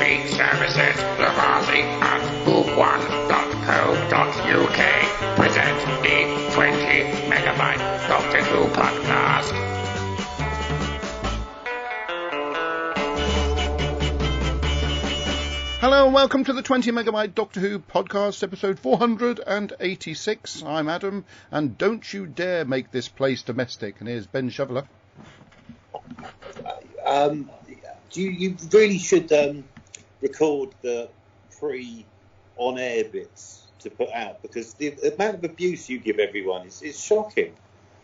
UK services, Lavazzi and book1.co.uk present the 20 megabyte Doctor Who podcast. Hello and welcome to the 20 megabyte Doctor Who podcast, episode 486. I'm Adam, and don't you dare make this place domestic. And here's Ben Shoveler. You really should record the pre-on-air bits to put out, because the amount of abuse you give everyone is shocking.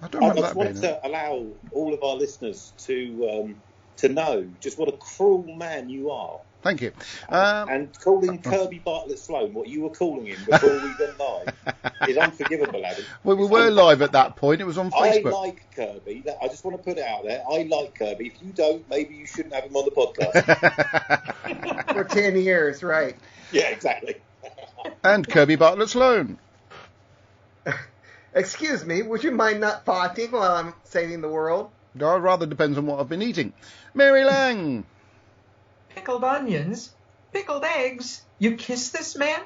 I don't remember that being. I just want to allow all of our listeners to know just what a cruel man you are. Thank you. And calling Kirby Bartlett Sloan what you were calling him before we went live is unforgivable, Adam. Well, we were live at that point. It was on Facebook. I like Kirby. I just want to put it out there. I like Kirby. If you don't, maybe you shouldn't have him on the podcast. For 10 years, right. Yeah, exactly. And Kirby Bartlett Sloan. Excuse me, would you mind not farting while I'm saving the world? No, it rather depends on what I've been eating. Mary Lang. Pickled onions? Pickled eggs? You kiss this man?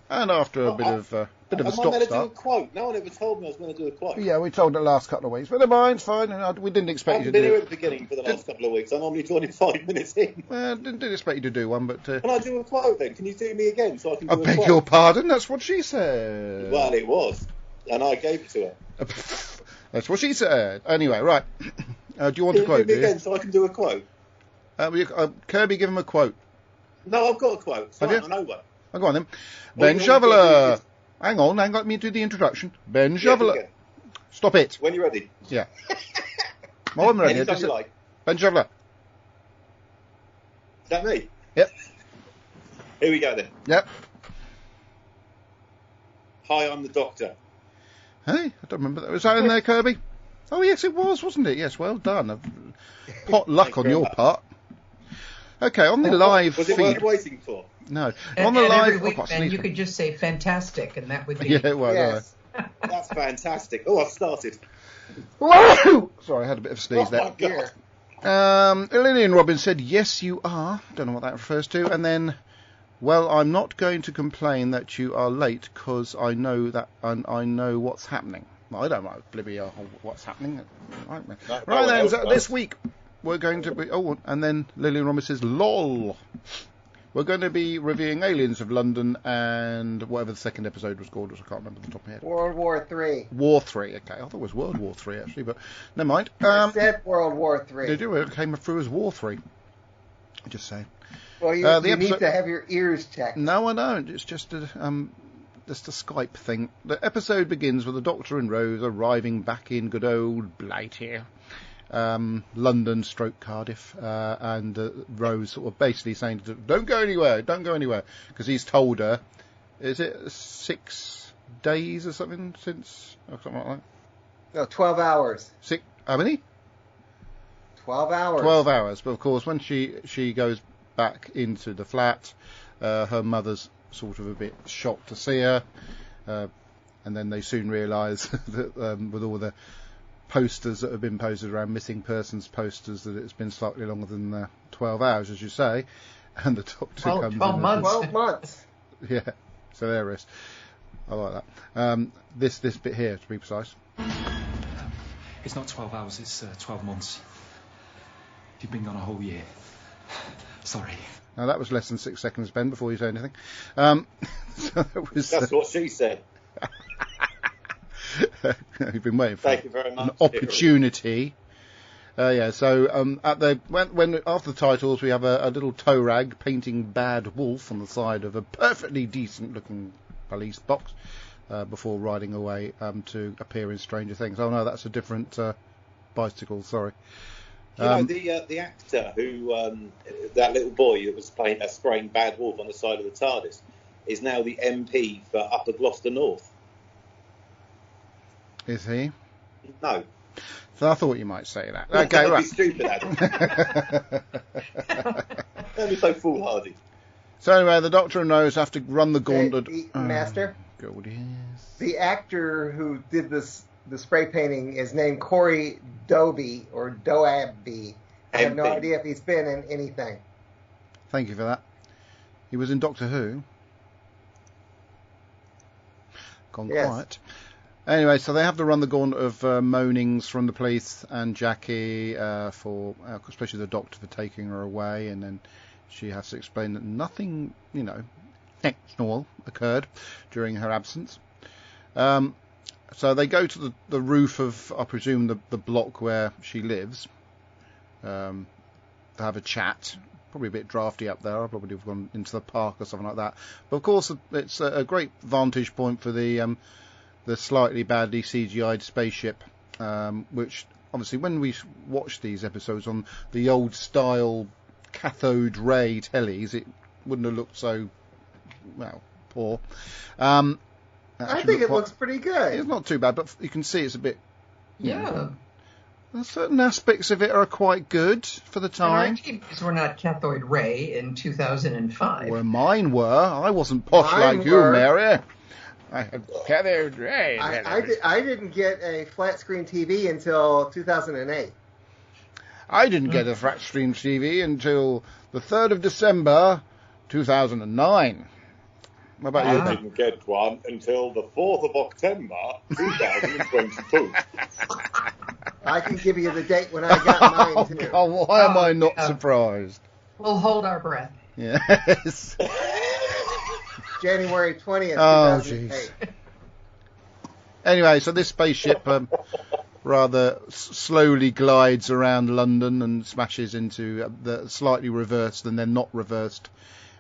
And after a bit of a Am I stop meant to do a start. quote? No one ever told me I was going to do a quote. Yeah, we told it last couple of weeks. But never mind, it's fine. We didn't I expect you haven't to been do here it. at the beginning for the last couple of weeks. I'm only 25 minutes in. Well, didn't expect you to do one, but... Can I do a quote then? Can you do me again so I can do I a beg quote? your pardon, that's what she said. Well, it was. And I gave it to her. That's what she said. Anyway, right. Do you want a Can you quote, do do me you? again so I can do a quote? Kirby, give him a quote. No, I've got a quote. It's Have fine, you? I know one. Oh, go on then. Well, Ben you want to Shoveler. do Hang on, let me do the introduction. Ben Yeah, Shoveler. again. Stop it. When you're ready. Yeah. Well, I'm ready. Anytime you like. Ben Shoveler. Is that me? Yep. Here we go then. Yep. Hi, I'm the Doctor. Hey, I don't remember that. Was that in there, Kirby? Oh, yes, it was, wasn't it? Yes, well done. Pot luck on very your much. part. Okay, on the live Was it feed. worth waiting for? No. And, on the and live... every week, oh, then, you sneeze. could just say fantastic, and that would be... Yeah, well, Yes. That's fantastic. Oh, I've started. Whoa! Sorry, I had a bit of a sneeze Oh, there. my God. Lillian Robbins said, yes, you are. Don't know what that refers to. And then, well, I'm not going to complain that you are late because I know that and I know what's happening. Well, I don't know, Blibby, what's happening. Right, No, right no then, one so else this does. week we're going to be... Oh, and then Lillian Robbins says, lol. We're going to be reviewing Aliens of London and whatever the second episode was called, which I can't remember off the top of my head. World War III. War 3, okay. I thought it was World War 3, actually, but never mind. I said World War III. They do. It came through as War 3. Just saying. Well, you, The you episode- need to have your ears checked. No, I don't. It's just a Skype thing. The episode begins with the Doctor and Rose arriving back in good old Blythe, London stroke Cardiff, and Rose sort of basically saying to them, don't go anywhere, because he's told her, is it 6 days or something since, or something like that? No, 12 hours. How many? 12 hours. 12 hours, but of course when she goes back into the flat, her mother's sort of a bit shocked to see her, and then they soon realise that with all the posters that have been posted around, missing persons posters, that it's been slightly longer than 12 hours, as you say, and the Doctor Well, comes 12 in. months. 12 months. Yeah, so there is. I like that. This bit here, to be precise. It's not 12 hours, it's 12 months. You've been gone a whole year. Sorry. Now that was less than 6 seconds, Ben, before you say anything. So that was, That's what she said. you've been waiting for Thank you very much. an opportunity. Yeah, so at when after the titles we have a little tow rag painting Bad Wolf on the side of a perfectly decent looking police box before riding away to appear in Stranger Things. Oh no, that's a different bicycle. Sorry. You know, the actor who, that little boy that was spraying Bad Wolf on the side of the TARDIS, is now the MP for Upper Gloucester North. Is he? No. So I thought you might say that. That Okay, would right. be stupid, Adam. Don't be so foolhardy. So anyway, the Doctor and Rose have to run the gauntlet. Master, God, yes. the actor who did the spray painting is named Corey Doby, or Doaby. I have no Anything. idea if he's been in anything. Thank you for that. He was in Doctor Who. Gone Yes. quiet. Anyway, so they have to run the gauntlet of moanings from the police and Jackie for, especially the doctor, for taking her away, and then she has to explain that nothing, exceptional occurred during her absence. So they go to the roof of, I presume, the block where she lives, to have a chat. Probably a bit drafty up there. I probably would have gone into the park or something like that. But of course, it's a great vantage point for the slightly badly CGI'd spaceship, which obviously when we watch these episodes on the old style cathode ray tellies, it wouldn't have looked so, poor. I think it looks pretty good. It's not too bad, but you can see it's a bit... Yeah. Certain aspects of it are quite good for the And our time. TVs were not cathode ray in 2005. Well, mine were. I wasn't posh Mine like were. you, Mary. I had cathode ray. I didn't get a flat screen TV until 2008. I didn't get a flat screen TV until the 3rd of December, 2009. What about you? I didn't get one until the 4th of October, 2022. I can give you the date when I got mine too. God, why am I not yeah. surprised? We'll hold our breath. Yes. January 20th, Oh, 2008. Anyway, so this spaceship rather slowly glides around London and smashes into the slightly reversed and then not reversed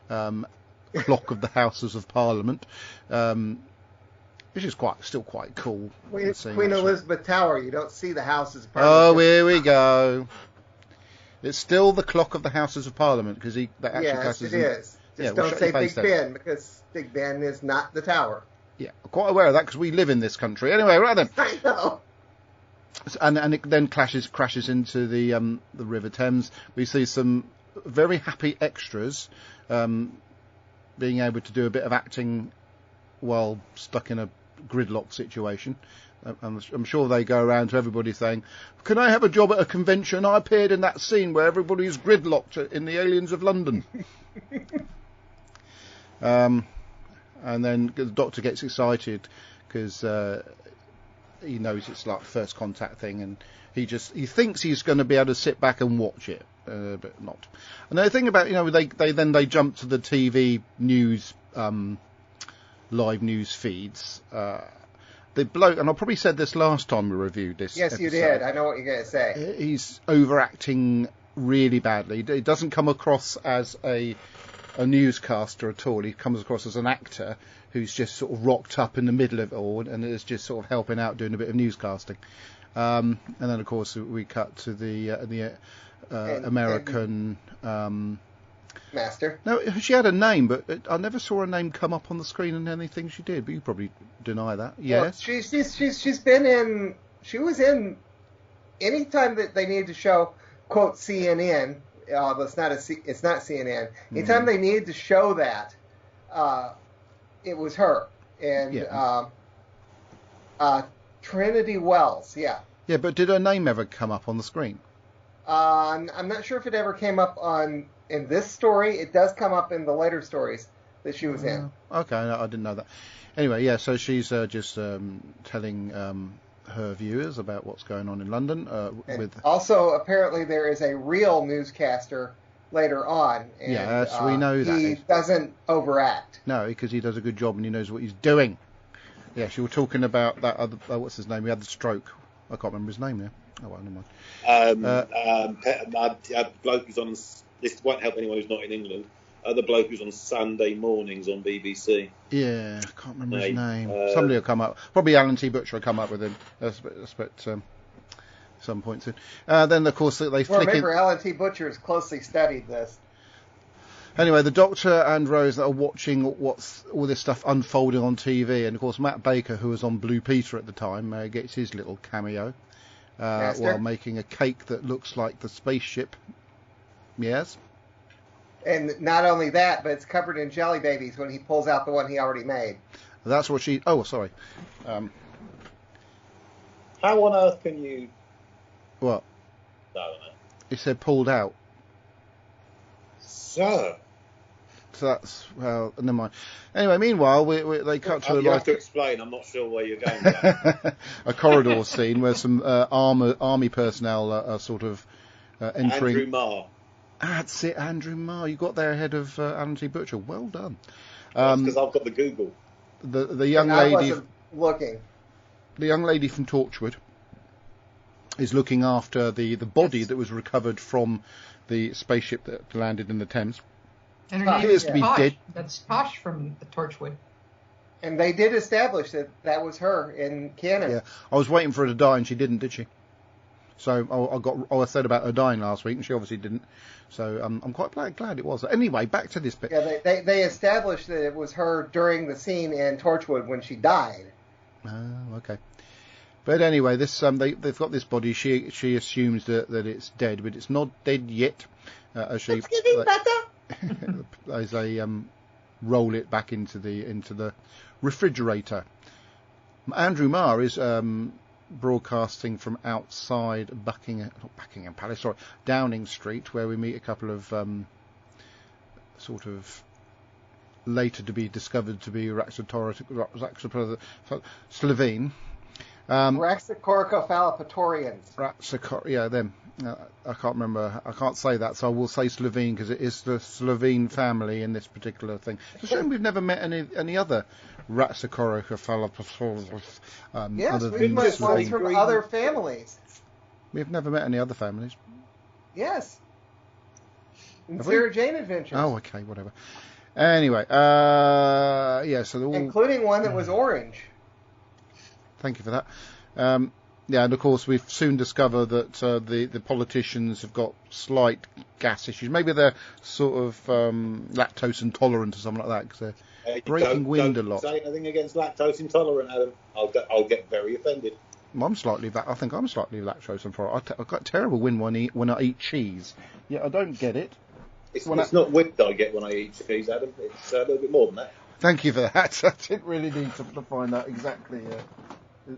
clock of the Houses of Parliament, which is still quite cool. Queen actually. Elizabeth Tower, you don't see the Houses of Oh, Parliament. here we go. It's still the clock of the Houses of Parliament because that actually Yes, clashes it in- is. Yeah, Just we'll don't shut say your face Big then. Ben, because Big Ben is not the tower. Yeah, I'm quite aware of that because we live in this country. Anyway, right then. I know. And it then crashes into the River Thames. We see some very happy extras being able to do a bit of acting while stuck in a gridlock situation. I'm sure they go around to everybody saying, "Can I have a job at a convention? I appeared in that scene where everybody's gridlocked in the Aliens of London." And then the Doctor gets excited because he knows it's like first contact thing, and he thinks he's going to be able to sit back and watch it, but not. And the thing about they jump to the TV news, live news feeds. The bloke, and I probably said this last time we reviewed this. Yes, you episode, did. I know what you're going to say. He's overacting really badly. He doesn't come across as a newscaster at all. He comes across as an actor who's just sort of rocked up in the middle of it all and is just sort of helping out doing a bit of newscasting. And then, of course, we cut to the American... Master. No, she had a name, but I never saw her name come up on the screen in anything she did. But you probably deny that. Yes. Well, she's been in. She was in. Anytime that they needed to show quote CNN, but it's not CNN. Anytime they needed to show that, it was her and Trinity Wells. Yeah. Yeah, but did her name ever come up on the screen? I'm not sure if it ever came up in this story. It does come up in the later stories that she was in. Okay, no, I didn't know that. Anyway, yeah, so she's just telling her viewers about what's going on in London. Also, apparently, there is a real newscaster later on. And, yes, we know that. He doesn't overact. No, because he does a good job and he knows what he's doing. Yeah, she was talking about that other... what's his name? He had the stroke. I can't remember his name now. Oh, well, never mind. Bloke who's on... This won't help anyone who's not in England. The bloke who's on Sunday mornings on BBC. Yeah, I can't remember his name. Somebody will come up. Probably Alan T. Butcher will come up with him. That's some point soon. Then, of course, they Well, flick remember, in... Alan T. Butcher has closely studied this. Anyway, the Doctor and Rose are watching what's all this stuff unfolding on TV, and of course Matt Baker, who was on Blue Peter at the time, gets his little cameo while making a cake that looks like the spaceship. Yes. And not only that, but it's covered in jelly babies when he pulls out the one he already made. That's what she... Oh, sorry. How on earth can you... What? I don't know. It said pulled out. So that's, well, never mind. Anyway, meanwhile, they cut to you have to explain. I'm not sure where you're going with that. a corridor scene where some army personnel are sort of entering. Andrew Marr. That's it, Andrew Marr. You got there ahead of Alan T. Butcher. Well done. Because I've got the Google. The young I lady. wasn't looking. The young lady from Torchwood is looking after the body that was recovered from the spaceship that landed in the Thames. And her name Appears is to be Tosh. dead. That's Tosh from the Torchwood. And they did establish that was her in canon. Yeah, I was waiting for her to die, and she didn't, did she? So I said about her dying last week, and she obviously didn't. So I'm quite glad it was. Anyway, back to this bit. Yeah, they established that it was her during the scene in Torchwood when she died. Oh, okay. But anyway, this they've got this body. She assumes that it's dead, but it's not dead yet. As they roll it back into the refrigerator. Andrew Marr is broadcasting from outside not Buckingham Palace, sorry, Downing Street, where we meet a couple of sort of later to be discovered to be Slovene. Raxacoricophalopatorians. Yeah, them. I can't remember. I can't say that, so I will say Slovene because it is the Slovene family in this particular thing. It's a shame we've never met any other Raxacoricophalopatorians. Yes, we've met ones from other families. We've never met any other families. Yes. In Have Sarah we? Jane Adventures. Oh, okay, whatever. Anyway, yeah, so they're all... Including one that was orange. Thank you for that. Yeah, and of course we've soon discovered that the politicians have got slight gas issues. Maybe they're sort of lactose intolerant or something like that because they're breaking wind a lot. Don't say anything against lactose intolerant, Adam. I'll get very offended. Well, I think I'm slightly lactose intolerant. I've got terrible wind when I eat cheese. Yeah, I don't get it. It's not wind I get when I eat cheese, Adam. It's a little bit more than that. Thank you for that. I didn't really need to find out exactly.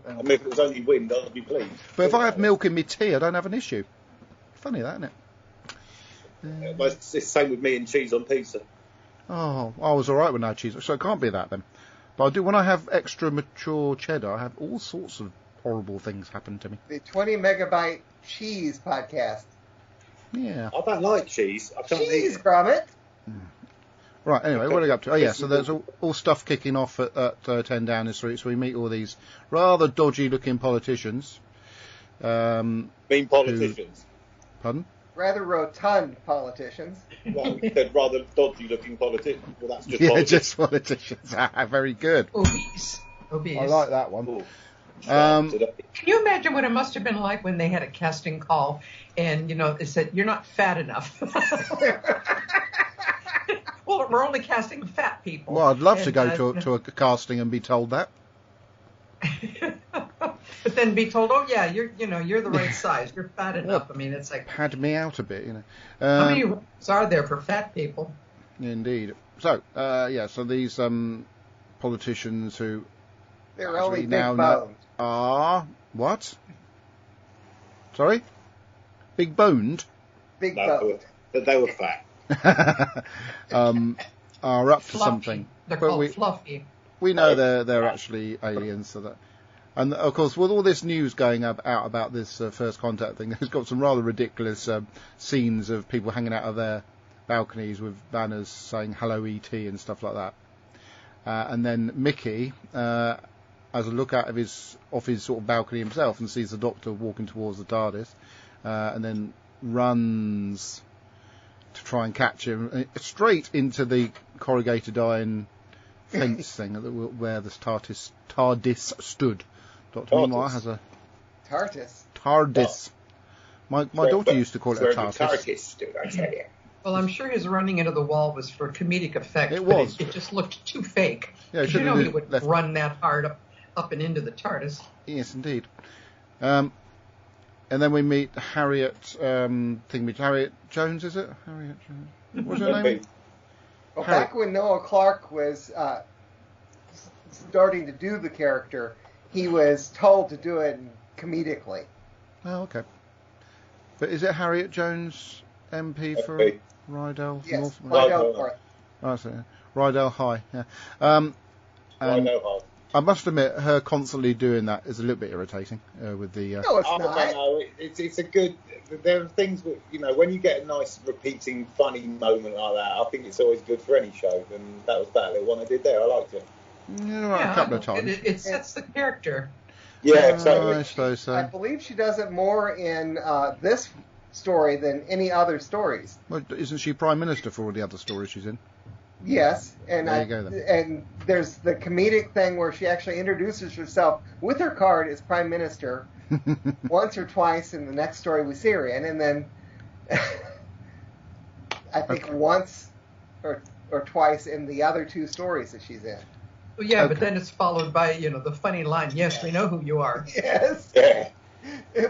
I mean, if it was only wind, I'd be pleased. But if I have milk in my tea, I don't have an issue. Funny that, isn't it? Well, it's the same with me and cheese on pizza. Oh, I was all right when I had cheese, so it can't be that then. But I do when I have extra mature cheddar. I have all sorts of horrible things happen to me. The 20 megabyte cheese podcast. Yeah. I don't like cheese. I can't eat Cheese, it. Gromit. Right, anyway, what are we up to? Oh, yeah, so there's all stuff kicking off at 10 Downing Street, so we meet all these rather dodgy-looking politicians. Mean politicians. Pardon? Rather rotund politicians. Well, they're rather dodgy-looking politicians. Well, that's just Yeah, politics. just politicians. Very good. Obese. I like that one. Ooh. Can you imagine what it must have been like when they had a casting call and, it said, you're not fat enough? Well, we're only casting fat people. Well, I'd love to go to a casting and be told that. But then be told, oh yeah, you're the right size. You're fat enough. I mean, it's like Pad me out a bit, how many roles are there for fat people? Indeed. So, so these politicians who They're only big now bones. are what? Sorry, big boned. Big No, bones. they were fat. Are up to Fluffy. something. They're But called fluffy. we know they're actually aliens. So that, and of course, with all this news going out about this First Contact thing, there's got some rather ridiculous scenes of people hanging out of their balconies with banners saying "Hello ET" and stuff like that. And then Mickey has a look out of his sort of balcony himself and sees the Doctor walking towards the TARDIS, and then runs to try and catch him straight into the corrugated iron fence thing where the TARDIS stood. Dr. Meanwhile has a TARDIS. My daughter used to call it a TARDIS. Dude, I tell you. Well, I'm sure his running into the wall was for comedic effect. It but was. It just looked too fake. Yeah, he would run that hard up and into the TARDIS. Yes, indeed. And then we meet Harriet. Harriet Jones, is it? Harriet Jones. What's her name? Well, back when Noah Clark was starting to do the character, he was told to do it comedically. Oh, okay. But is it Harriet Jones MP for MP. Rydell Yes, North? Rydell North. Oh, so, Rydell High, yeah. I And know how. I must admit, her constantly doing that is a little bit irritating with the... No, it's I not. don't know. It's a good. There are things that, when you get a nice repeating funny moment like that, I think it's always good for any show. And that was that little one I did there. I liked it. a couple of times. It sets the character. Yeah, exactly. I suppose so. I believe she does it more in this story than any other stories. Well, isn't she Prime Minister for all the other stories she's in? Yes, and There you go, then. and there's the comedic thing where she actually introduces herself with her card as Prime Minister once or twice in the next story we see her in, and then I think once or twice in the other two stories that she's in. Well, yeah, Okay. but then it's followed by, the funny line, yes, we know who you are. Yes, Yeah.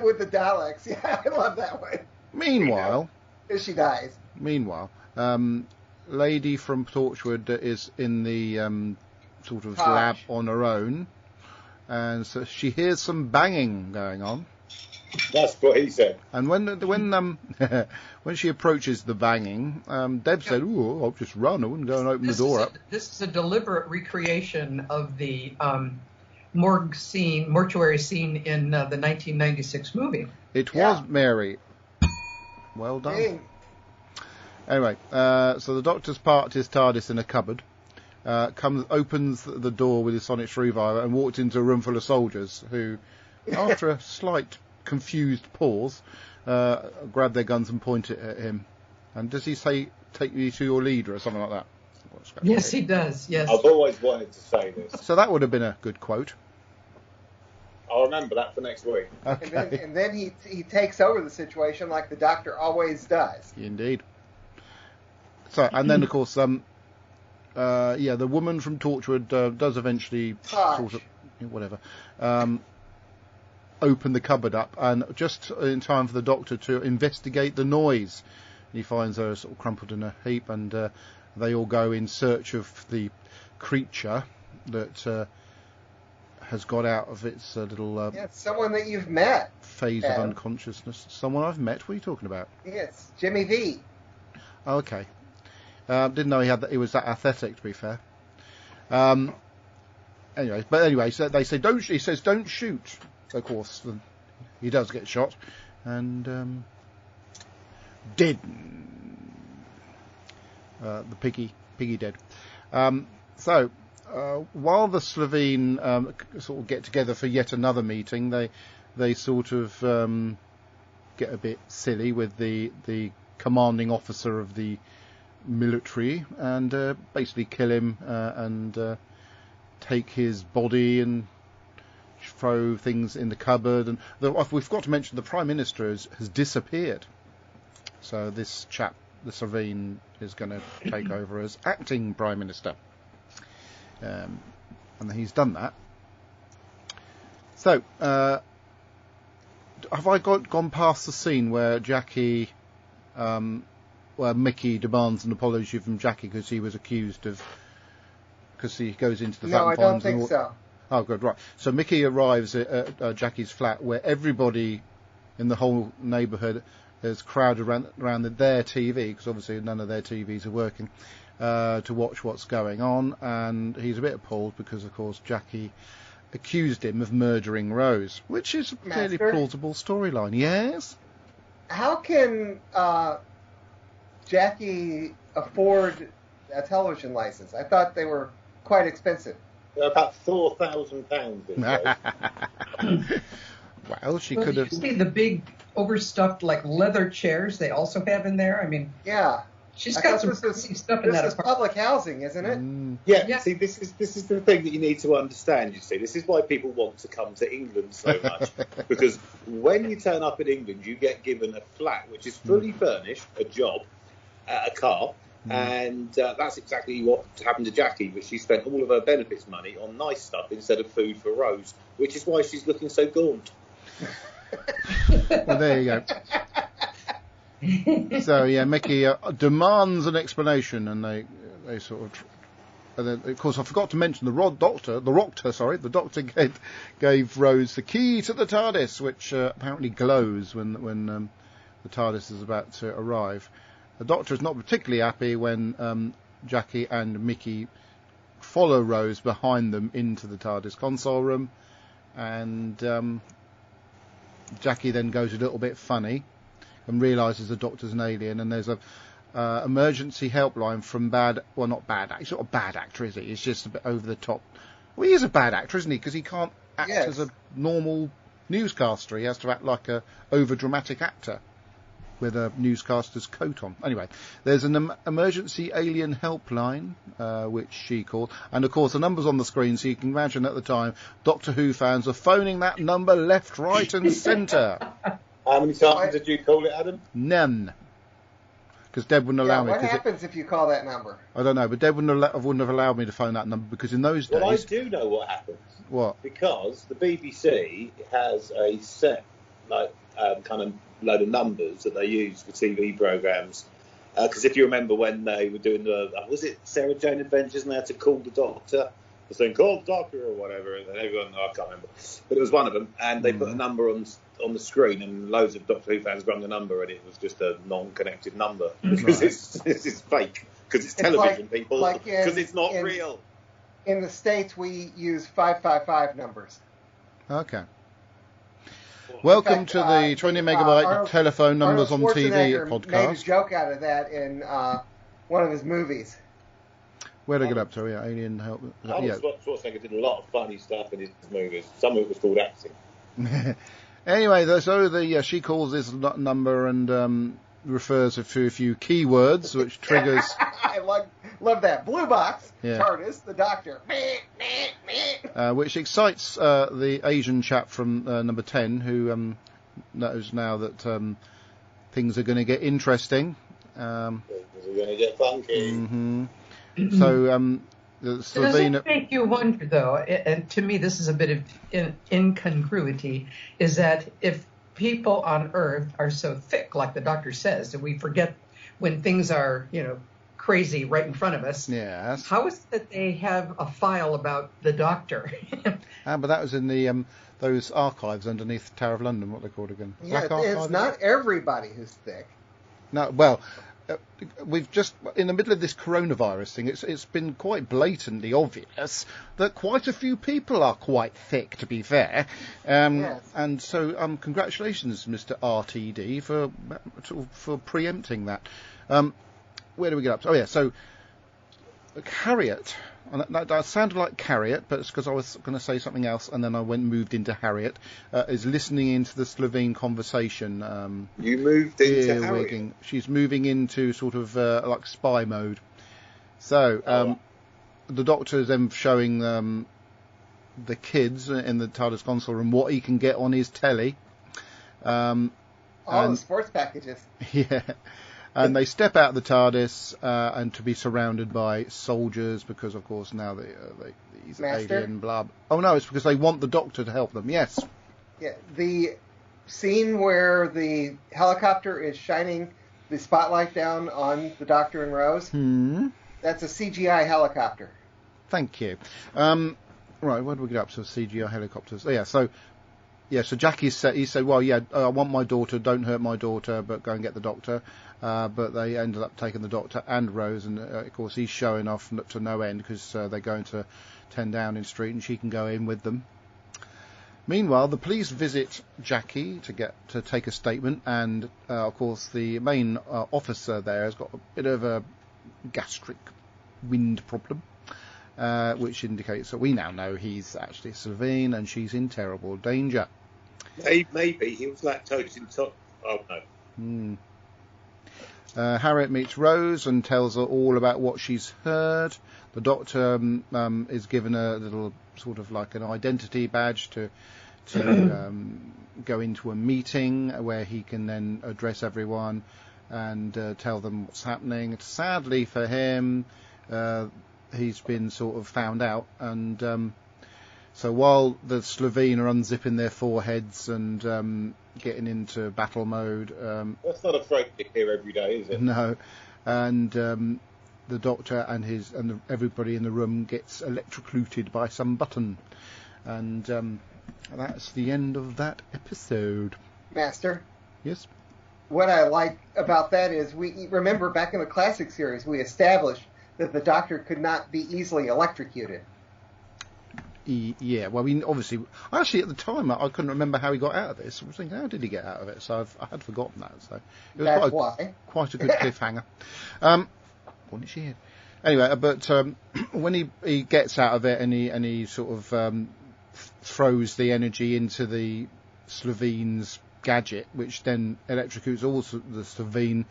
with the Daleks. Yeah, I love that one. Meanwhile, As she dies. Lady from Torchwood is in the sort of Taj. lab on her own, and so she hears some banging going on. That's what he said. And when when she approaches the banging, Deb said, "Ooh, I'll just run. I wouldn't go and open the door up." This is a deliberate recreation of the mortuary scene in the 1996 movie. It Yeah. was Mary. Well done. Dang. Anyway, so the Doctor's parked his TARDIS in a cupboard, opens the door with his sonic screwdriver and walks into a room full of soldiers who, after a slight confused pause, grab their guns and point it at him. And does he say, "Take me to your leader" or something like that? Yes, he does, yes. I've always wanted to say this. So that would have been a good quote. I'll remember that for next week. Okay. And then he takes over the situation like the Doctor always does. Indeed. So, and then of course, the woman from Torchwood does eventually Taj. sort of, whatever, open the cupboard up, and just in time for the Doctor to investigate the noise. He finds her sort of crumpled in a heap, and they all go in search of the creature that has got out of its little Yeah, it's someone that you've met. phase Adam. of unconsciousness. Someone I've met. What are you talking about? Yes, Jimmy V. Oh, okay. Didn't know he was that athletic, to be fair. Anyway, so they say don't. He says don't shoot. So of course he does get shot, and dead. The piggy dead. So while the Slovene sort of get together for yet another meeting, they sort of get a bit silly with the commanding officer of the military and basically kill him and take his body and throw things in the cupboard. And we've got to mention the Prime Minister has disappeared. So this chap, the Slovene, is going to take over as acting Prime Minister. And he's done that. So, have I gone past the scene where where Mickey demands an apology from Jackie because he was accused of... Because he goes into the No, I flat don't and think all... so. Oh, good, right. So Mickey arrives at Jackie's flat where everybody in the whole neighbourhood is crowded around their TV, because obviously none of their TVs are working, to watch what's going on, and he's a bit appalled because, of course, Jackie accused him of murdering Rose, which is a fairly Master? plausible storyline. Yes? How can Jackie afford a television license? I thought they were quite expensive. They're about £4,000 these days. Well, she Well, could did have... you see the big overstuffed leather chairs they also have in there? I mean, Yeah. she's I got thought some this crazy is- stuff in This that is apartment. public housing, isn't it? Yeah, Yeah. see, this is the thing that you need to understand, you see. This is why people want to come to England so much. Because when you turn up in England, you get given a flat which is fully furnished, a job, a car, and that's exactly what happened to Jackie, but she spent all of her benefits money on nice stuff instead of food for Rose, which is why she's looking so gaunt. Well, there you go. So, yeah, Mickey demands an explanation, and they sort of... And then, of course, I forgot to mention the Doctor gave Rose the key to the TARDIS, which apparently glows when the TARDIS is about to arrive. The Doctor is not particularly happy when Jackie and Mickey follow Rose behind them into the TARDIS console room, and Jackie then goes a little bit funny and realises the Doctor's an alien, and there's a emergency helpline from not bad, he's not a bad actor, is he? He's just a bit over the top. Well, he is a bad actor, isn't he? Because he can't act as a normal newscaster. He has to act like a over-dramatic actor with a newscaster's coat on. Anyway, there's an emergency alien helpline, which she called. And, of course, the number's on the screen, so you can imagine at the time Doctor Who fans are phoning that number left, right and centre. How many times did you call it, Adam? None. Because Deb wouldn't allow me. What happens if you call that number? I don't know, but Deb wouldn't have allowed me to phone that number, because in those days... Well, I do know what happens. What? Because the BBC has a set, kind of load of numbers that they use for TV programmes. Because if you remember when they were doing was it Sarah Jane Adventures, and they had to call the Doctor? The thing, call the Doctor or whatever, and everyone, I can't remember. But it was one of them, and they put a number on the screen, and loads of Doctor Who fans rung the number, and it was just a non-connected number. Because it's fake. Because it's television, people. Because it's not real. In the States, we use 555 numbers. Okay. Welcome to the 20 megabyte telephone numbers on TV podcast. Made a joke out of that in one of his movies. Where'd I get up to? Yeah, Alien Help. Schwarzenegger did a lot of funny stuff in his movies. Some of it was called acting. Anyway, so she calls this number and refers to a few keywords, which triggers... I love that. Blue box, TARDIS, the Doctor. Which excites the Asian chap from number 10, who knows now that things are going to get interesting. Things are going to get funky. Mm-hmm. So, Does it make you wonder, though, and to me this is a bit of incongruity, is that if people on Earth are so thick, like the Doctor says, that we forget when things are, crazy right in front of us. Yes. How is it that they have a file about the Doctor? But that was in the those archives underneath the Tower of London, what they're called again? Yeah, it's not everybody who's thick. No, well... we've just, in the middle of this coronavirus thing, it's been quite blatantly obvious that quite a few people are quite thick, to be fair. Yes. And so, congratulations, Mr. RTD, for preempting that. Where do we get up to? Oh, yeah, so Harriet, and that sounded like Carriot, but it's because I was going to say something else, and then I moved into Harriet, is listening into the Slovene conversation. You moved into Harriet? She's moving into sort of like spy mode. So the Doctor is then showing the kids in the TARDIS console room what he can get on his telly. The sports packages. Yeah. And they step out of the TARDIS and to be surrounded by soldiers because, of course, now he's alien, blah. Oh, no, it's because they want the Doctor to help them, yes. Yeah, the scene where the helicopter is shining the spotlight down on the Doctor and Rose, that's a CGI helicopter. Thank you. Right, where do we get up to? CGI helicopters. Oh, yeah, so... Yeah, so Jackie he said, well, yeah, I want my daughter, don't hurt my daughter, but go and get the Doctor. But they ended up taking the Doctor and Rose, and of course he's showing off to no end because they're going to 10 Downing Street and she can go in with them. Meanwhile, the police visit Jackie to take a statement, and of course the main officer there has got a bit of a gastric wind problem. Which indicates that we now know he's actually Slovene and she's in terrible danger. Maybe he was lactose intolerant. Oh, no. Harriet meets Rose and tells her all about what she's heard. The Doctor is given a little sort of like an identity badge to go into a meeting where he can then address everyone and tell them what's happening. Sadly for him, he's been sort of found out, and so while the Slovene are unzipping their foreheads and getting into battle mode, that's not a phrase you hear every day, is it? No, and the Doctor and everybody in the room gets electrocuted by some button, and that's the end of that episode. Master. Yes. what I like about that is we remember back in the classic series we established that the Doctor could not be easily electrocuted. Yeah, well, I mean, obviously, actually at the time I couldn't remember how he got out of this. I was thinking, how did he get out of it? So I had forgotten that. So it was quite a good cliffhanger. What did she hear? Anyway, but when he gets out of it and he sort of throws the energy into the Slovene's gadget, which then electrocutes all the Slovene,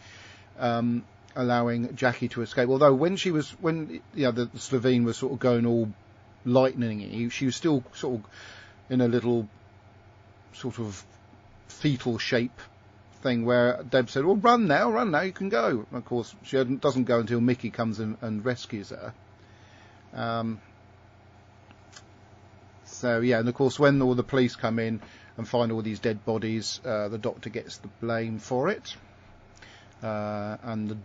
allowing Jackie to escape. Although when the Slovene was sort of going all lightning-y, she was still sort of in a little sort of fetal shape thing where Deb said, well, run now, you can go. And of course, she doesn't go until Mickey comes in and rescues her. So, yeah, and of course, when all the police come in and find all these dead bodies, the Doctor gets the blame for it. And the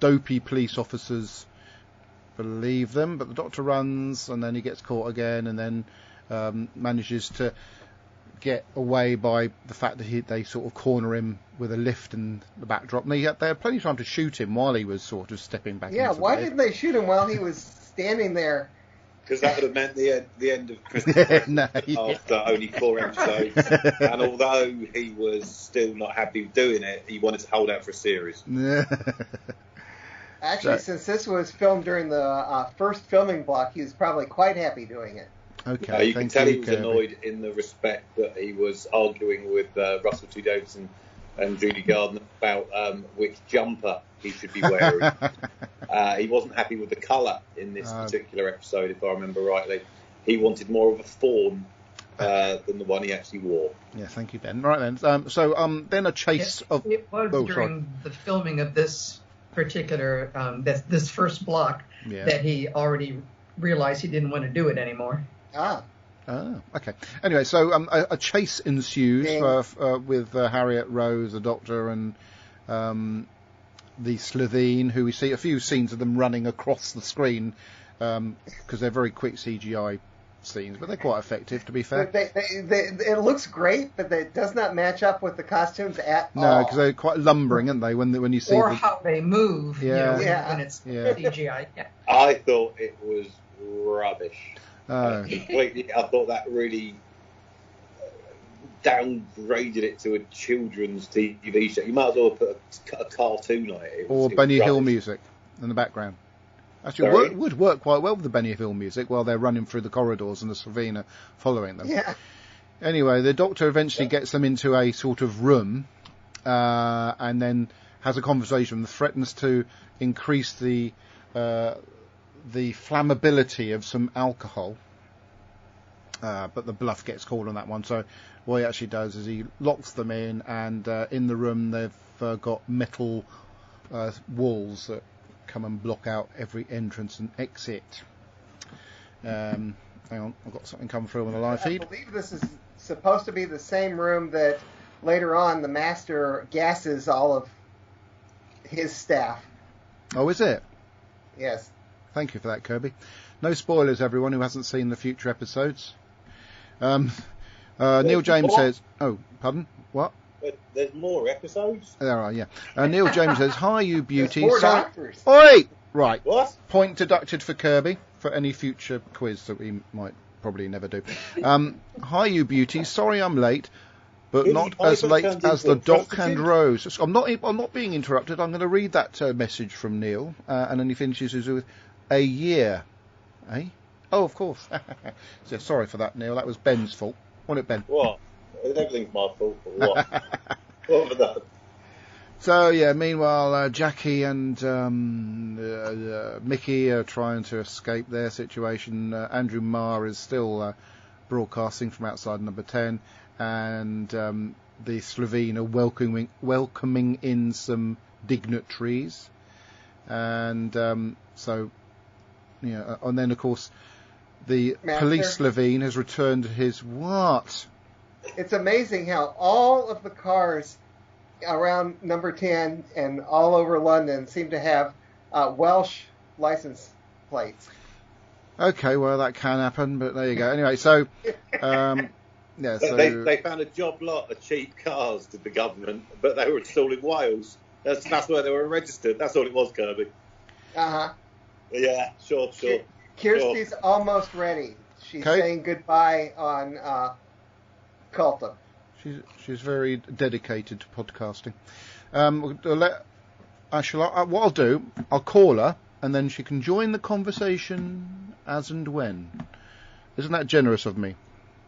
dopey police officers believe them, but the Doctor runs, and then he gets caught again, and then manages to get away by the fact that they sort of corner him with a lift in the backdrop. And they had plenty of time to shoot him while he was sort of stepping back. Yeah, into why the didn't they shoot him while he was standing there? Because that would have meant the end of Christmas after only 4 episodes. And although he was still not happy doing it, he wanted to hold out for a series. Actually, since this was filmed during the first filming block, he was probably quite happy doing it. Okay, you can tell he was annoyed in the respect that he was arguing with Russell T Davidson and Judy Garden about which jumper he should be wearing. He wasn't happy with the colour in this particular episode, if I remember rightly. He wanted more of a fawn than the one he actually wore. Yeah, thank you, Ben. Right then, then a chase of... It was during the filming of this particular, this first block, that he already realized he didn't want to do it anymore. Okay. Anyway, so a chase ensues with Harriet, Rose, the Doctor, and the Slovene, who we see a few scenes of them running across the screen because they're very quick CGI scenes, but they're quite effective, to be fair. It looks great, but it does not match up with the costumes at all. No, because they're quite lumbering, aren't they? When you see how they move, when it's CGI. Yeah. I thought it was rubbish. Completely, I thought that really downgraded it to a children's TV show. You might as well put a cartoon on it. Or Benny Hill music in the background. Actually, it would work quite well with the Benny Hill music while they're running through the corridors and the Slovene are following them. Yeah. Anyway, the Doctor eventually gets them into a sort of room and then has a conversation that threatens to increase the flammability of some alcohol, but the bluff gets called on that one. So what he actually does is he locks them in, and in the room they've got metal walls that come and block out every entrance and exit. Hang on, I've got something coming through on the live feed. I believe this is supposed to be the same room that later on the Master gasses all of his staff. Oh, is it? Yes. Thank you for that, Kirby. No spoilers, everyone who hasn't seen the future episodes. Neil James says... Oh, pardon? What? But there's more episodes? There are, yeah. Neil James says, hi, you beauty. There's 4 doctors. Oi! Right. What? Point deducted for Kirby for any future quiz that we might probably never do. Hi, you beauty. Sorry I'm late, but not as late as the Doc and Rose. I'm not being interrupted. I'm going to read that message from Neil, and then he finishes with a year. Eh? Oh, of course. So, sorry for that, Neil. That was Ben's fault. Wasn't it, Ben? What? Everything's my fault. What? What was that? So, yeah, meanwhile, Jackie and Mickey are trying to escape their situation. Andrew Marr is still broadcasting from outside number 10, and the Slovene are welcoming in some dignitaries. And so, and then, of course, the police Slovene has returned to his what? It's amazing how all of the cars around number 10 and all over London seem to have Welsh license plates. Okay, well, that can happen, but there you go. Anyway, so Yeah, so they found a job lot of cheap cars, did the government, but they were installed in Wales. That's where they were registered. That's all it was, Kirby. Uh-huh. Yeah, sure. Kirsty's almost ready. She's saying goodbye on Colton. She's very dedicated to podcasting. What I'll do, I'll call her, and then she can join the conversation as and when. Isn't that generous of me?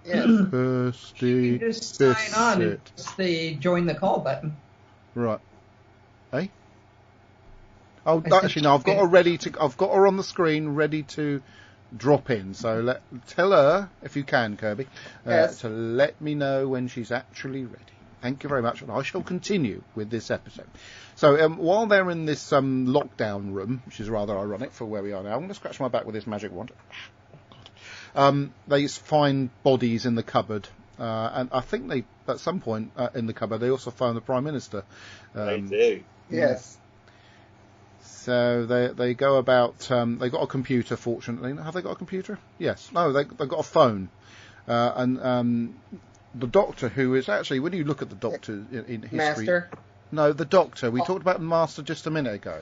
Yes. Kirsty, You just sign on and press the join the call button. Right. Hey. Oh, actually, no. I've got her on the screen, ready to drop in. So tell her, if you can, Kirby, yes, to let me know when she's actually ready. Thank you very much, and I shall continue with this episode. So while they're in this lockdown room, which is rather ironic for where we are now, I'm going to scratch my back with this magic wand. They find bodies in the cupboard, and I think they, at some point in the cupboard, they also found the Prime Minister. They do. Yes. So they go about. They got a computer, fortunately. Have they got a computer? Yes. No, they got a phone, and the Doctor, who is actually, when you look at the Doctor in history, Master. No, the Doctor. We talked about the Master just a minute ago.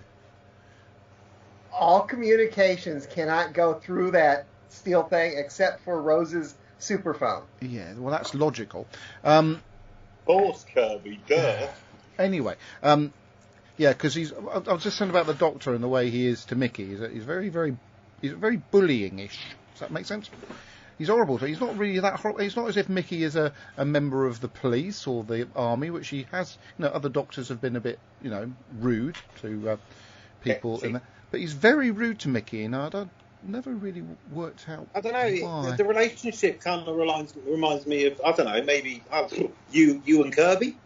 All communications cannot go through that steel thing except for Rose's superphone. Yeah, well, that's logical. Of course, Kirby, duh. Anyway, yeah, because I was just saying about the Doctor and the way he is to Mickey. He's very bullying-ish. Does that make sense? He's horrible. So he's not really that horrible. It's not as if Mickey is a member of the police or the army, which he has. Other Doctors have been a bit, rude to people in there. But he's very rude to Mickey, and I never really worked out. I don't know. Why. The relationship kind of reminds me of, I don't know, maybe you and Kirby.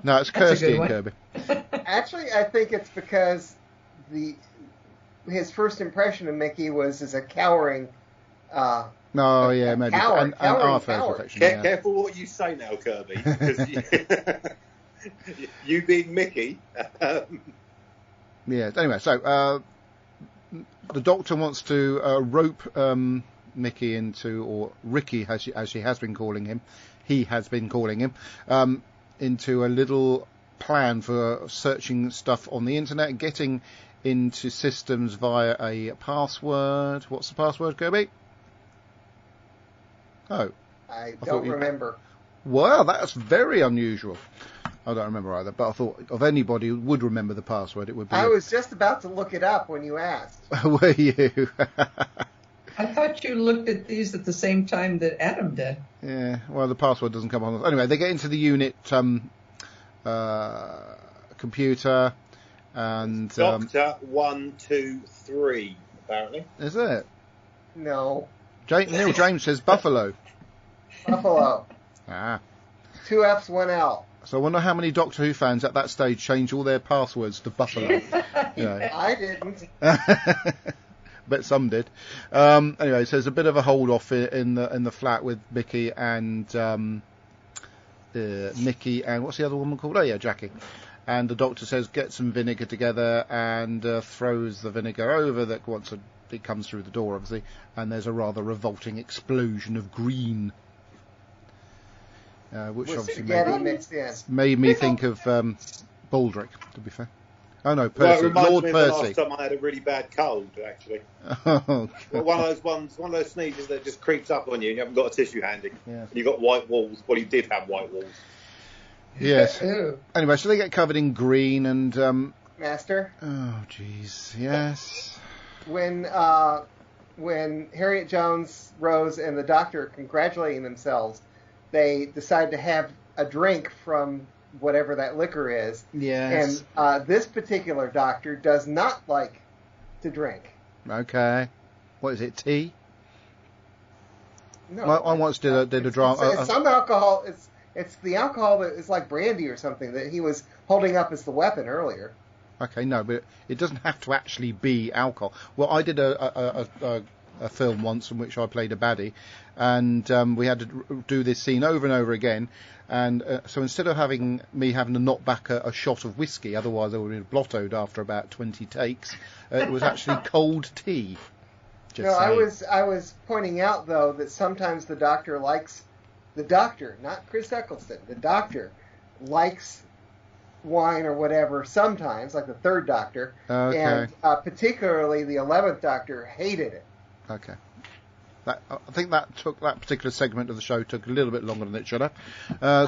No, it's Kirsty and Kirby. Actually, I think it's because his first impression of Mickey was as a cowering. Oh yeah, maybe. Coward, and our first coward. reflection. Yeah. Careful what you say now, Kirby. Because you being Mickey. Yeah. Anyway, so the Doctor wants to rope Mickey into, or Ricky, as she has been calling him, into a little plan for searching stuff on the internet and getting into systems via a password. What's the password, Kirby? Oh. I don't remember. Well, that's very unusual. I don't remember either, but I thought if anybody would remember the password, it would be... I was just about to look it up when you asked. Were you? I thought you looked at these at the same time that Adam did. Yeah, well, the password doesn't come on. Anyway, they get into the unit computer and... Doctor 123, apparently. Is it? No. Neil James says Buffalo. Buffalo. Ah. 2 F's, 1 L. So I wonder how many Doctor Who fans at that stage changed all their passwords to Buffalo. I didn't. Bet some did. Anyway, so there's a bit of a hold off in the flat with Mickey and what's the other woman called? Oh yeah, Jackie. And the Doctor says get some vinegar together and throws the vinegar over it comes through the door obviously, and there's a rather revolting explosion of green. Which obviously made me think of Baldrick, to be fair. Oh no, Percy, well, Lord me Percy. of the last time I had a really bad cold, actually. Oh, well, one of those sneezes that just creeps up on you and you haven't got a tissue handy. Yeah. And you've got white walls. Well, you did have white walls. Yes. Anyway, so they get covered in green and... Master? Oh, jeez. Yes. When Harriet Jones, Rose, and the Doctor are congratulating themselves, they decide to have a drink from whatever that liquor is. Yes. And this particular Doctor does not like to drink. Okay. What is it, tea? No. I once did a drama... It's some alcohol... It's the alcohol that is like brandy or something that he was holding up as the weapon earlier. Okay, no, but it doesn't have to actually be alcohol. Well, I did a film once in which I played a baddie, and we had to do this scene over and over again. And so instead of having to knock back a shot of whiskey, otherwise I would have been blottoed after about 20 takes, it was actually cold tea. Just No, saying. I was pointing out though that sometimes the doctor, not Chris Eccleston, the doctor likes wine or whatever sometimes, like the third Doctor, Okay. and particularly the 11th Doctor hated it. Okay. I think that particular segment of the show took a little bit longer than it should have.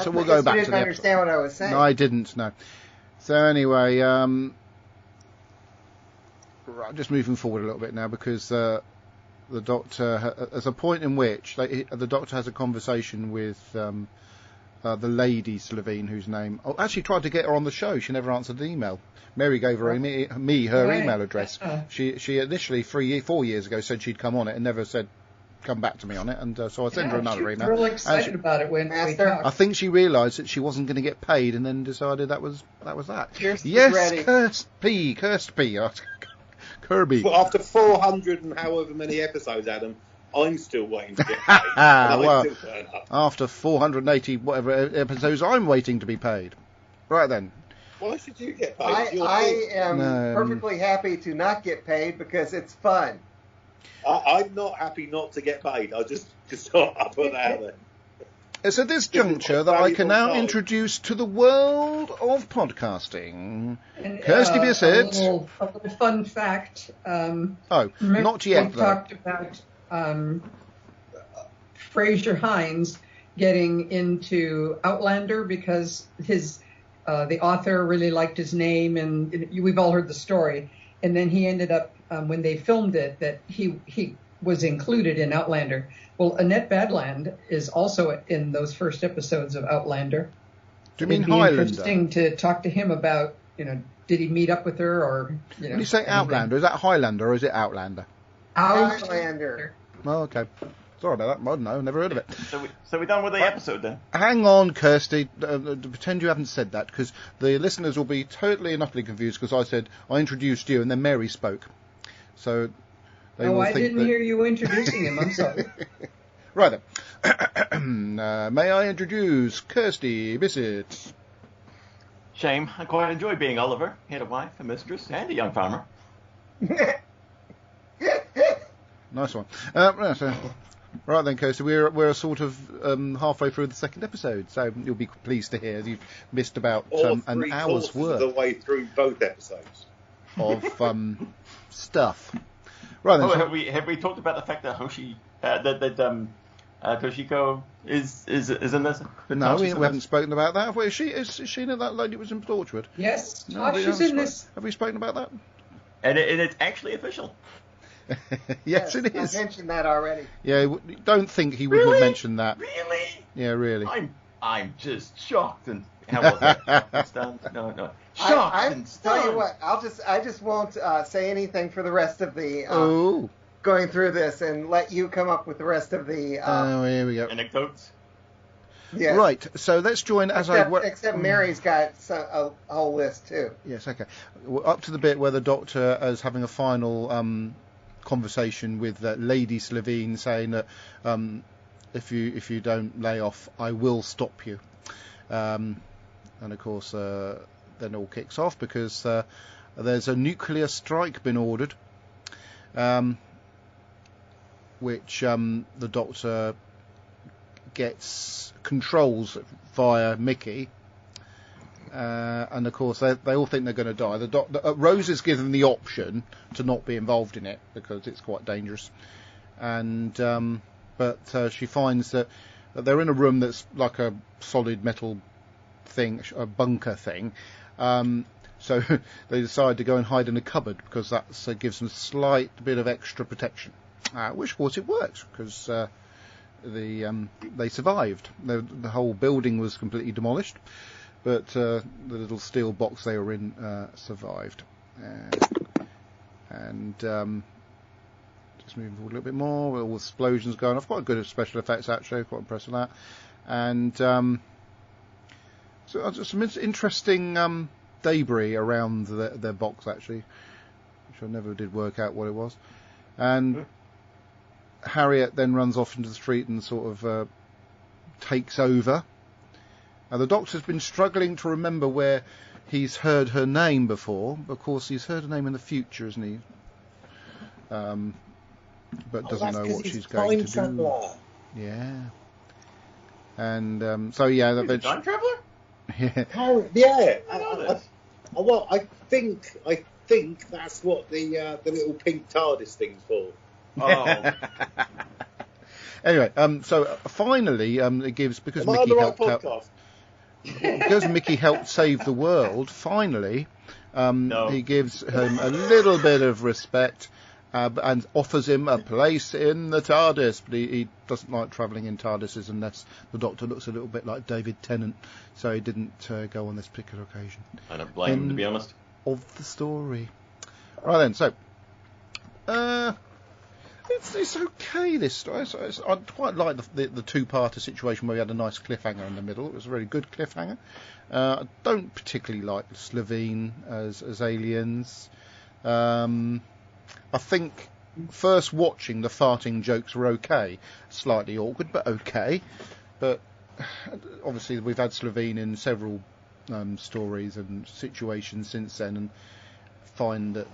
So we'll go back you to didn't the understand episode. what I was saying. No, I didn't. No. So anyway, right, just moving forward a little bit now because the Doctor, there's a point in which the Doctor has a conversation with the lady Slevine, whose name actually tried to get her on the show. She never answered the email. Mary gave her her Right. email address. She initially 4 years ago said she'd come on it and never said come back to me on it, and so I sent her another she email. was real excited about it when we Master? talked. I think she realised that she wasn't going to get paid, and then decided that was that. Kirsty's Yes, ready. Kirsty, Kirby. But after 400 and however many episodes, Adam, I'm still waiting to get paid. And I Well, still turn up. after 480 whatever episodes, I'm waiting to be paid. Right then. Why should you get paid? It's your I thing. am No. perfectly happy to not get paid because it's fun. I'm not happy not to get paid. I just thought I'd put that out there. It's at this is juncture that I valuable can now time. introduce to the world of podcasting And, Kirsty Bissett. A little fun fact. Oh, Remember not yet we though. talked about Fraser Hines getting into Outlander because the author really liked his name, and we've all heard the story. And then he ended up, when they filmed it, that he was included in Outlander. Well, Annette Badland is also in those first episodes of Outlander. Do you mean It'd be Highlander? interesting to talk to him about, did he meet up with her or, When you say anything. Outlander, is that Highlander or is it Outlander? Outlander. Oh, okay. Sorry about that. I don't know. Never heard of it. So we're done with the episode then? Hang on, Kirsty. Pretend you haven't said that, because the listeners will be totally and utterly confused, because I said I introduced you and then Mary spoke. So they will I think didn't that... hear you introducing him. I'm sorry. Right then. May I introduce Kirsty Bissett? Shame. I quite enjoy being Oliver. He had a wife, a mistress, and a young farmer. Nice one. Right then, Kirsty, we're sort of halfway through the second episode, so you'll be pleased to hear you've missed about Or an 3 hour's quarters of the worth way through both episodes. of stuff. Right then. Oh, so- have we talked about the fact that Toshiko is in this? no, we haven't spoken about that. Have we? Is she that lady that was in Torchwood? Yes, No, we she's haven't in this. Have we spoken about that? And it's actually official. Yes, it is. I mentioned that already. Yeah, don't think he wouldn't have mentioned that. Really? Yeah, really. I'm just shocked and how was that? Stunned? No. Shocked I and stunned. tell you what, I just won't say anything for the rest of the Oh, going through this, and let you come up with the rest of the here we go. Anecdotes. yes. Right, so let's join as Except Mary's got a whole list too. Yes, okay. We're up to the bit where the Doctor is having a final conversation with Lady Slevine, saying that if you don't lay off, I will stop you. And of course, then it all kicks off because there's a nuclear strike been ordered, which the Doctor controls via Mickey. And of course they all think they're going to die. Rose is given the option to not be involved in it because it's quite dangerous, and but she finds that they're in a room that's like a solid metal thing, a bunker thing. So they decide to go and hide in a cupboard because that gives them a slight bit of extra protection. Which of course it works because they survived. The whole building was completely demolished. But the little steel box they were in survived. And just moving forward a little bit more, with all the explosions going off. Quite good at special effects, actually. Quite impressed with that. And so some interesting debris around their box, actually, which I never did work out what it was. And Harriet then runs off into the street and sort of takes over. Now, the Doctor's been struggling to remember where he's heard her name before. Of course, he's heard her name in the future, isn't he? but doesn't know what she's time going to do. traveller. Yeah. And so yeah, He's a time traveler? yeah. Oh, yeah. I know this. Well, I think that's what the little pink TARDIS thing's for. Oh, Anyway, so finally, it gives because Am I on the Mickey right helped out. podcast? Because Mickey helped save the world, finally, No. he gives him a little bit of respect and offers him a place in the TARDIS. But he doesn't like travelling in TARDISes unless the Doctor looks a little bit like David Tennant, so he didn't go on this particular occasion. I don't blame him, to be honest. Of the story. Right then, so... It's okay, this story. I quite like the two-parter situation where we had a nice cliffhanger in the middle. It was a really good cliffhanger. I don't particularly like Slovene as aliens. I think first watching the farting jokes were okay. Slightly awkward, but okay. But obviously we've had Slovene in several stories and situations since then, and find that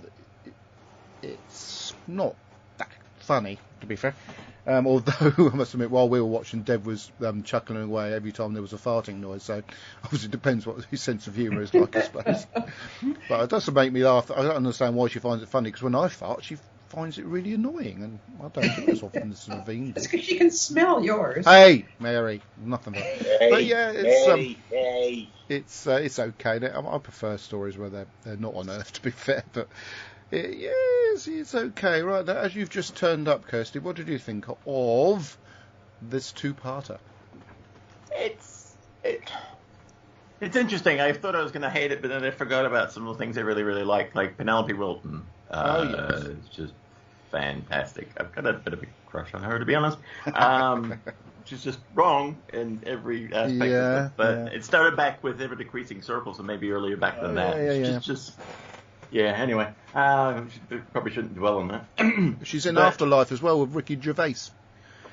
it's not that funny, to be fair. Although, I must admit, while we were watching, Dev was chuckling away every time there was a farting noise, so obviously it depends what his sense of humour is like, I suppose. But it does make me laugh. I don't understand why she finds it funny, because when I fart, she finds it really annoying, and I don't do this often as Naveen. It's because she can smell yours. Hey, Mary, nothing but... Hey, But yeah, it's it's okay. I prefer stories where they're not on Earth, to be fair, but... Yes, it's okay. Right, now, as you've just turned up, Kirsty, what did you think of this two-parter? It's interesting. I thought I was going to hate it, but then I forgot about some of the things I really, really like Penelope Wilton. Yes. It's just fantastic. I've got a bit of a crush on her, to be honest. She's just wrong in every aspect of it. But it started back with ever decreasing circles, and maybe earlier back than that. Yeah. Yeah, anyway, probably shouldn't dwell on that. She's in Afterlife as well with Ricky Gervais.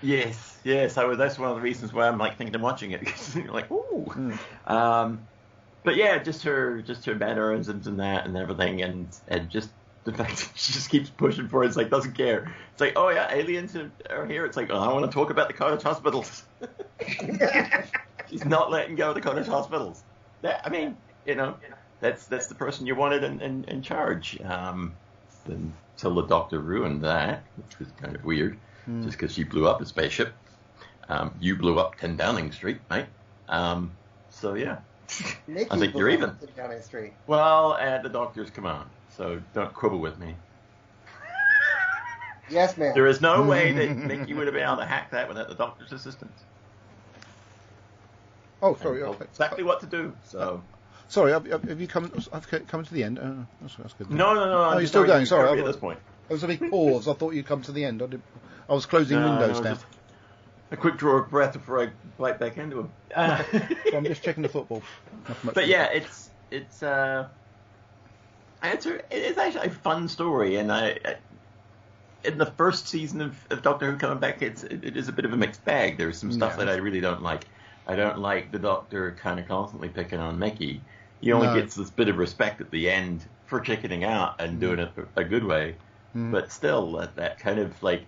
Yes. That's one of the reasons why I'm thinking of watching it, because you're like, ooh. But yeah, just her mannerisms and that and everything, and just the fact that she just keeps pushing for it. It's like doesn't care. It's like, oh yeah, aliens are here. It's like, oh, I want to talk about the cottage hospitals. She's not letting go of the cottage hospitals. That's the person you wanted in charge. Until the Doctor ruined that, which was kind of weird, just because she blew up a spaceship. You blew up 10 Downing Street, mate. So yeah, Mickey I think you're even. 10 Downing Street. Well, at the Doctor's command, so don't quibble with me. Yes, ma'am. There is no way that Mickey would have been able to hack that without the Doctor's assistance. Oh, sorry. Told exactly what to do. So. Sorry, have you come? I've come to the end. That's good. No. Oh, you're still going. Sorry, at this point. There was a big pause. I thought you'd come to the end. I was closing windows down. A quick draw of breath before I bite back into him. So I'm just checking the football. But yeah, it's actually a fun story, and in the first season of Doctor Who coming back, it is a bit of a mixed bag. There's some stuff that I really don't like. I don't like the Doctor kind of constantly picking on Mickey. He only gets this bit of respect at the end for chickening out and doing it a good way. But still, that kind of like,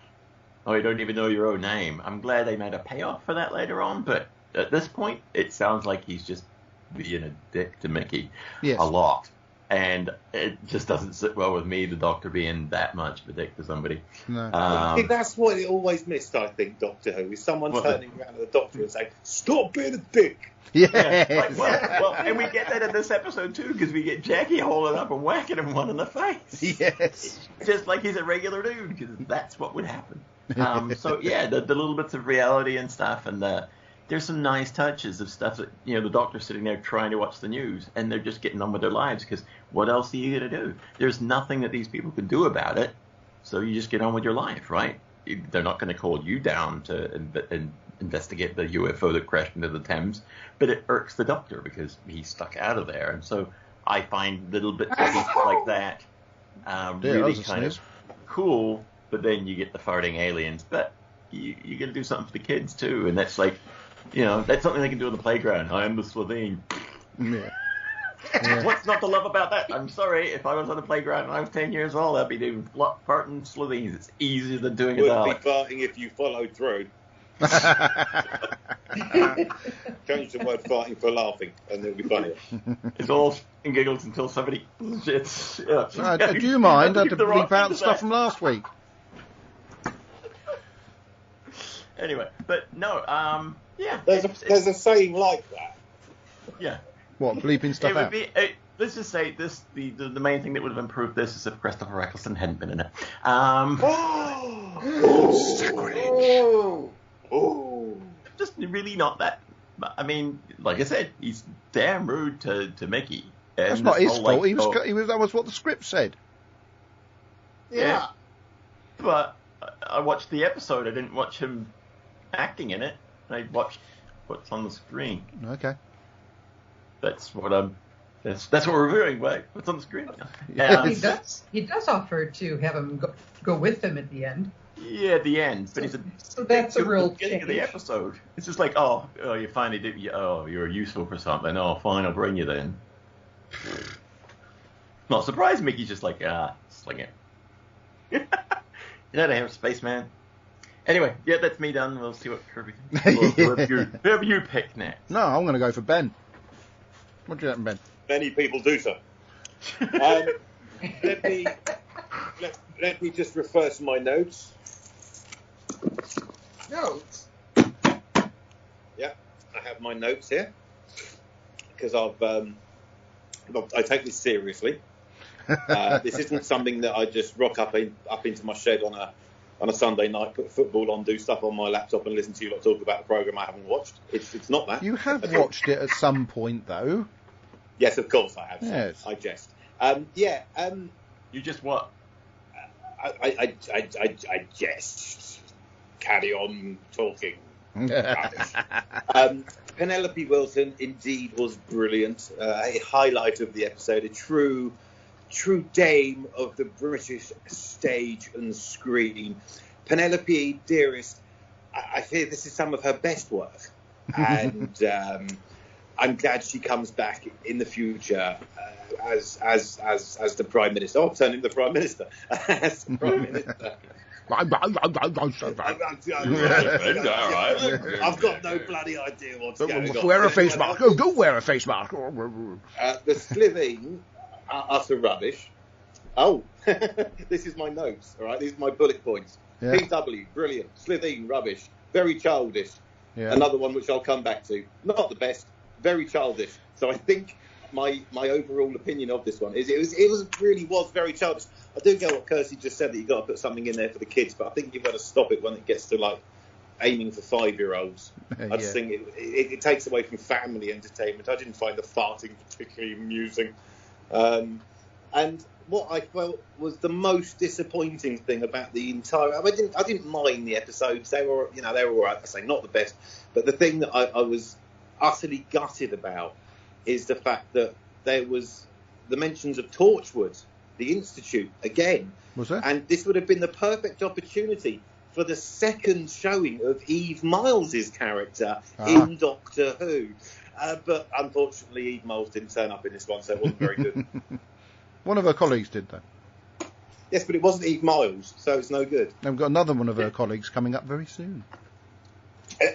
oh, you don't even know your own name. I'm glad they made a payoff for that later on, but at this point, it sounds like he's just being a dick to Mickey a lot. And it just doesn't sit well with me, the Doctor being that much of a dick to somebody. No. I think that's what it always missed, I think, Doctor Who, is someone turning around to the Doctor and saying, stop being a dick. Yes. Well, and we get that in this episode too, because we get Jackie holding up and whacking him one in the face. Yes. Just like he's a regular dude, because that's what would happen. So yeah, the little bits of reality and stuff, and there's some nice touches of stuff that, the Doctor's sitting there trying to watch the news, and they're just getting on with their lives, because what else are you going to do? There's nothing that these people can do about it, so you just get on with your life, right? They're not going to call you down to investigate the UFO that crashed into the Thames, but it irks the Doctor because he's stuck out of there, and so I find little bits of stuff like that really kind of cool, but then you get the farting aliens, but you got to do something for the kids too, and that's like, that's something they can do on the playground. I am the Slovene. Yeah. What's not to love about that? I'm sorry, if I was on the playground and I was 10 years old, I'd be doing farting Slovenes. It's easier than doing it. Would be farting if you followed through. Change the word farting for laughing, and it'll be funnier. It's all and giggles until somebody shits. Do you mind? I had to bleep out the stuff from last week. Anyway, but no, yeah. There's a saying like that. Yeah. What, bleeping stuff out? Let's just say this: the main thing that would have improved this is if Christopher Eccleston hadn't been in it. Sacrilege! Oh. Just really not that. I mean, like I said, he's damn rude to Mickey. And that's not his fault. That was what the script said. Yeah. But I watched the episode. I didn't watch him acting in it. I watched what's on the screen. Okay. That's what That's what we're reviewing. What's on the screen? He does offer to have him go with him at the end. Yeah, at the end, but so that's a real beginning of the episode. It's just like, oh, you finally did. You're useful for something. Oh, fine, I'll bring you then. Not surprised. Mickey's just like, sling it. Get out of here, spaceman. Anyway, yeah, that's me done. We'll see what Kirby. Whoever you pick next. No, I'm going to go for Ben. What do you reckon, Ben? Many people do so. Let me just refer to my notes. Notes? Yeah, I have my notes here because I take this seriously. This isn't something that I just rock up into my shed on a Sunday night, put football on, do stuff on my laptop, and listen to you lot talk about a program I haven't watched. It's not that. You have watched it at some point, though. Yes, of course I have. Yes. I jest. You just what? I jest. Carry on talking. Penelope Wilton indeed was brilliant. A highlight of the episode. A true dame of the British stage and screen. Penelope, dearest, I fear this is some of her best work. And I'm glad she comes back in the future as the Prime Minister. Oh, turning the Prime Minister. As the Prime Minister. I've got no bloody idea what's going on. Wear a face mask. Oh, don't wear a face mask. The Slitheen are utter rubbish. Oh, this is my notes, all right? These are my bullet points. Yeah. PW, brilliant. Slitheen, rubbish. Very childish. Yeah. Another one which I'll come back to. Not the best. Very childish. So I think my overall opinion of this one is it really was very childish. I do get what Kirsty just said, that you've got to put something in there for the kids, but I think you've got to stop it when it gets to like aiming for 5-year-olds. I just think it takes away from family entertainment. I didn't find the farting particularly amusing. And what I felt was the most disappointing thing about the entire... I didn't mind the episodes. They were all right. I say not the best, but the thing that I was utterly gutted about is the fact that there was the mentions of Torchwood, the Institute, again. Was there? And this would have been the perfect opportunity for the second showing of Eve Miles' character in Doctor Who. But unfortunately, Eve Miles didn't turn up in this one, so it wasn't very good. One of her colleagues did, though. Yes, but it wasn't Eve Miles, so it's no good. And we've got another one of her colleagues coming up very soon.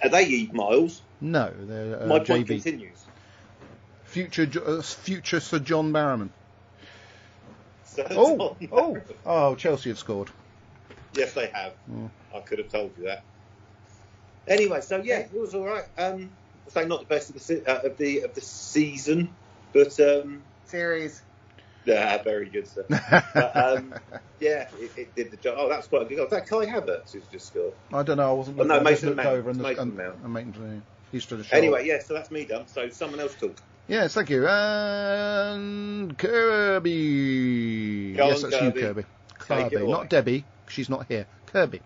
Are they Eve Miles? No, they're My JB. point continues. Future Sir John Barrowman. John Oh! Chelsea have scored. Yes, they have. I could have told you that. Anyway, so yeah, it was all right. I say not the best of the season, but Series. Yeah, very good, sir. But, yeah, it did the job. Oh, that's quite a good goal. Is that Kai Havertz who's just scored? I don't know. I wasn't. No, Mason Mount. Over Mason Mount. He's to the show. Anyway, yeah. So that's me done. So someone else talk. Yes, thank you. And Kirby. Yes, that's Kirby. you, Kirby. Kirby, not Debbie. She's not here. Kirby.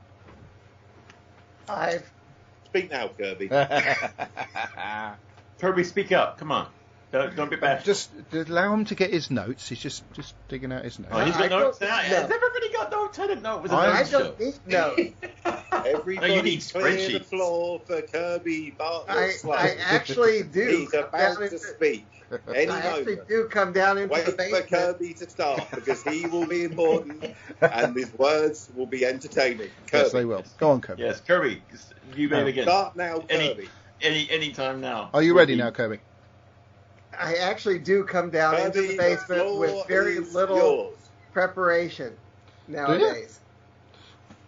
Speak now, Kirby. Kirby, speak up. Come on. Don't be bad. Just allow him to get his notes. He's just digging out his notes. Oh, he's got notes now. Has everybody got notes? I didn't know it was a I notes show. don't need notes. Everybody need clear the spreadsheets. floor for Kirby Bartlett's I actually do. He's about to speak any I actually moment. do come down into Wait the for basement. Kirby to start, because he will be important and his words will be entertaining. Kirby, Yes, they will. Go on, Kirby. Yes, Kirby, you may begin. start now, Kirby. Any time now. Are you ready now, Kirby? I actually do come down into Kirby, the basement floor with very is little yours. preparation nowadays.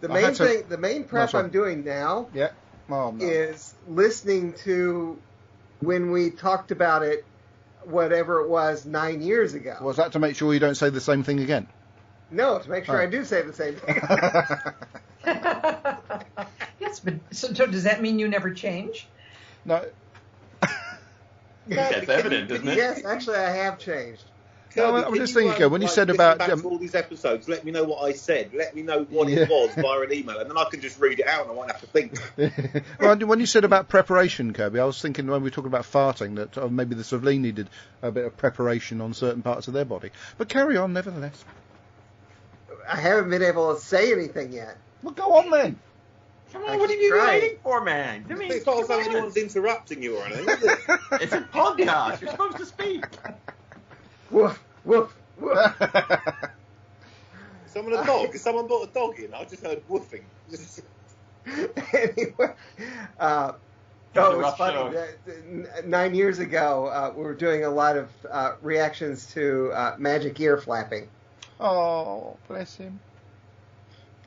The I main had to- thing, the main prep sorry. I'm doing now Yeah. Oh, no. is listening to when we talked about it, whatever it was 9 years ago. Was that to make sure you don't say the same thing again? No, to make sure Oh. I do say the same thing. Yes, but so does that mean you never change? No. That's evident, isn't it? Yes, actually, I have changed. No, Kirby, I'm can just you, thinking, when you said listen about, back to all these episodes, let me know what I said. Let me know what Yeah. it was via an email, and then I can just read it out and I won't have to think. Well, when you said about preparation, Kirby, I was thinking when we were talking about farting that maybe the Slovene needed a bit of preparation on certain parts of their body. But carry on, nevertheless. I haven't been able to say anything yet. Well, go on then. Come I on, what are keep you trying. waiting for, man? I mean, It's not as though come on. anyone's interrupting you or anything, is it? It's a podcast. You're supposed to speak. Woof, woof, woof. Someone brought a dog in. I just heard woofing. Anyway, a it was rough funny. show. 9 years ago, we were doing a lot of reactions to magic ear flapping. Oh, bless him.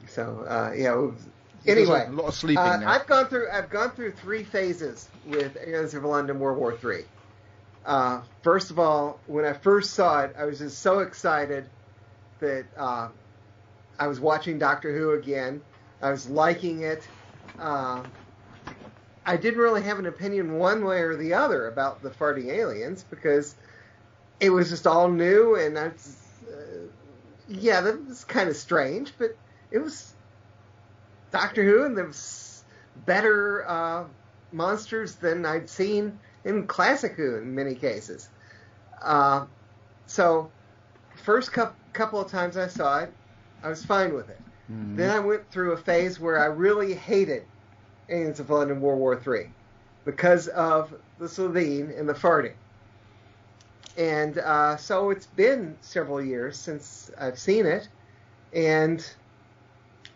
So yeah. It was, There's anyway, a lot of sleeping now. I've gone through 3 phases with Aliens of London World War III. First of all, when I first saw it, I was just so excited that I was watching Doctor Who again. I was liking it. I didn't really have an opinion one way or the other about the farting aliens because it was just all new, and I was, yeah, that was kind of strange, but it was Doctor Who, and there was better monsters than I'd seen in classic Who in many cases. So, first couple of times I saw it, I was fine with it. Mm. Then I went through a phase where I really hated Aliens of London World War III because of the Slovene and the farting. And so it's been several years since I've seen it, and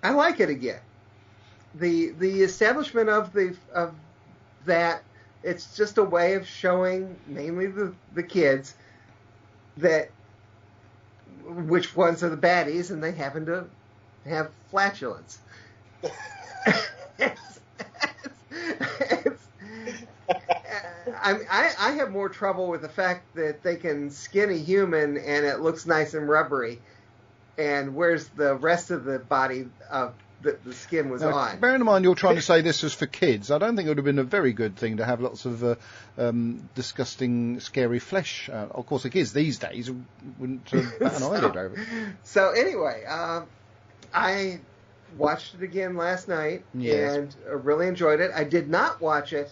I like it again. The establishment of that, it's just a way of showing mainly the kids that which ones are the baddies, and they happen to have flatulence. I have more trouble with the fact that they can skin a human and it looks nice and rubbery, and where's the rest of the body the skin was Now, on. bearing in mind you're trying to say this was for kids, I don't think it would have been a very good thing to have lots of disgusting, scary flesh. Of course, the kids these days wouldn't bat an eyelid over it. So anyway, I watched it again last night Yes. and really enjoyed it. I did not watch it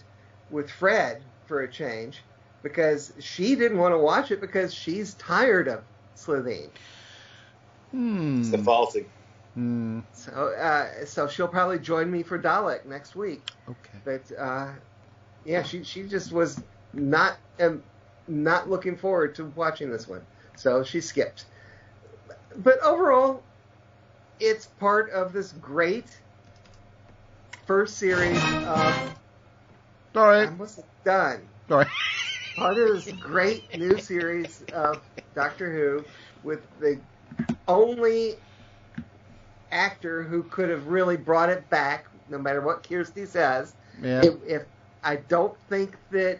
with Fred for a change because she didn't want to watch it because she's tired of Slovene. It's the farting. Hmm. So she'll probably join me for Dalek next week. Okay. But yeah, she just was not looking forward to watching this one, so she skipped. But overall, it's part of this great first series of. All right. I'm almost done. All right. Part of this great new series of Doctor Who with the only actor who could have really brought it back, no matter what Kirsty says. Yeah. If I don't think that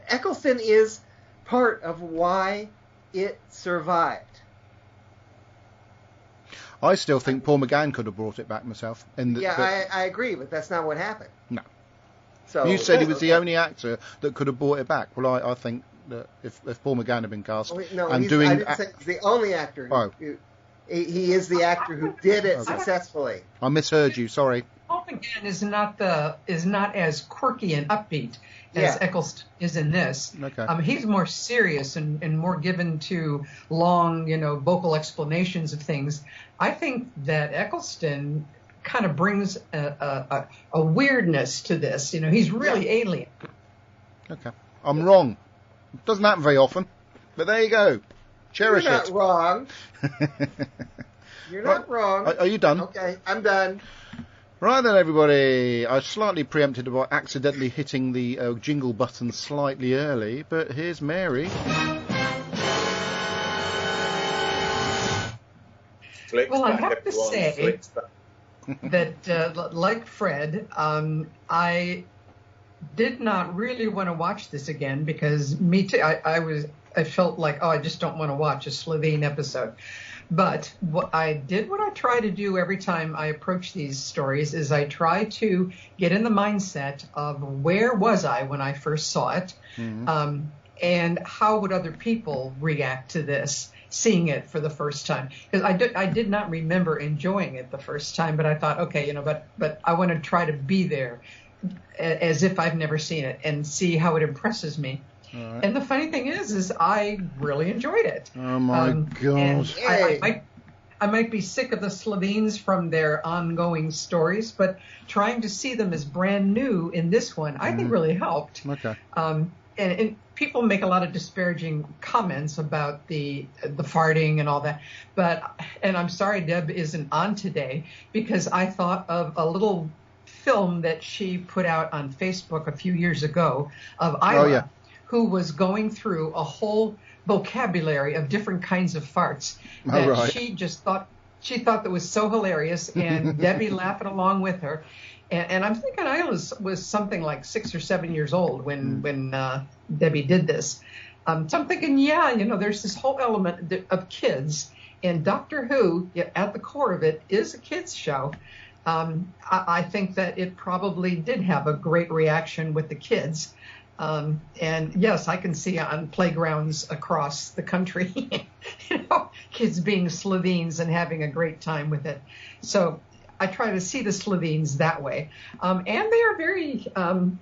Eccleston is part of why it survived. I still think Paul McGann could have brought it back myself. I agree, but that's not what happened. No. So You said he was the only actor that could have brought it back. Well, I think that if Paul McGann had been cast No, and I doing... didn't say he's the only actor. Oh. He is the actor who did it Okay. successfully. I misheard you, sorry. Paul McGann is not as quirky and upbeat as Yeah. Eccleston is in this. Okay. He's more serious and more given to long, vocal explanations of things. I think that Eccleston kind of brings a weirdness to this. You know, he's really alien. Okay, I'm wrong. It doesn't happen very often, but there you go. Cherish You're it. not wrong. You're not wrong. Are you done? Okay, I'm done. Right then, everybody. I slightly preempted by accidentally hitting the jingle button slightly early, but here's Mary. Well, I have to say that, like Fred, I did not really want to watch this again because me too. I felt like, I just don't want to watch a Slovene episode. But what I try to do every time I approach these stories is I try to get in the mindset of where was I when I first saw it, and how would other people react to this, seeing it for the first time. Because I did not remember enjoying it the first time, but I thought, okay, but I want to try to be there as if I've never seen it and see how it impresses me. Right. And the funny thing is I really enjoyed it. Oh my God! I might be sick of the Slovenes from their ongoing stories, but trying to see them as brand new in this one, I think really helped. Okay. And people make a lot of disparaging comments about the farting and all that, and I'm sorry Deb isn't on today because I thought of a little film that she put out on Facebook a few years ago of Isla, who was going through a whole vocabulary of different kinds of farts that she thought that was so hilarious, and Debbie laughing along with her. And I'm thinking Isla was something like 6 or 7 years old when Debbie did this. So I'm thinking, there's this whole element of kids, and Doctor Who, at the core of it, is a kids show. I think that it probably did have a great reaction with the kids. And yes, I can see on playgrounds across the country, kids being Slovenes and having a great time with it. So I try to see the Slovenes that way. And they are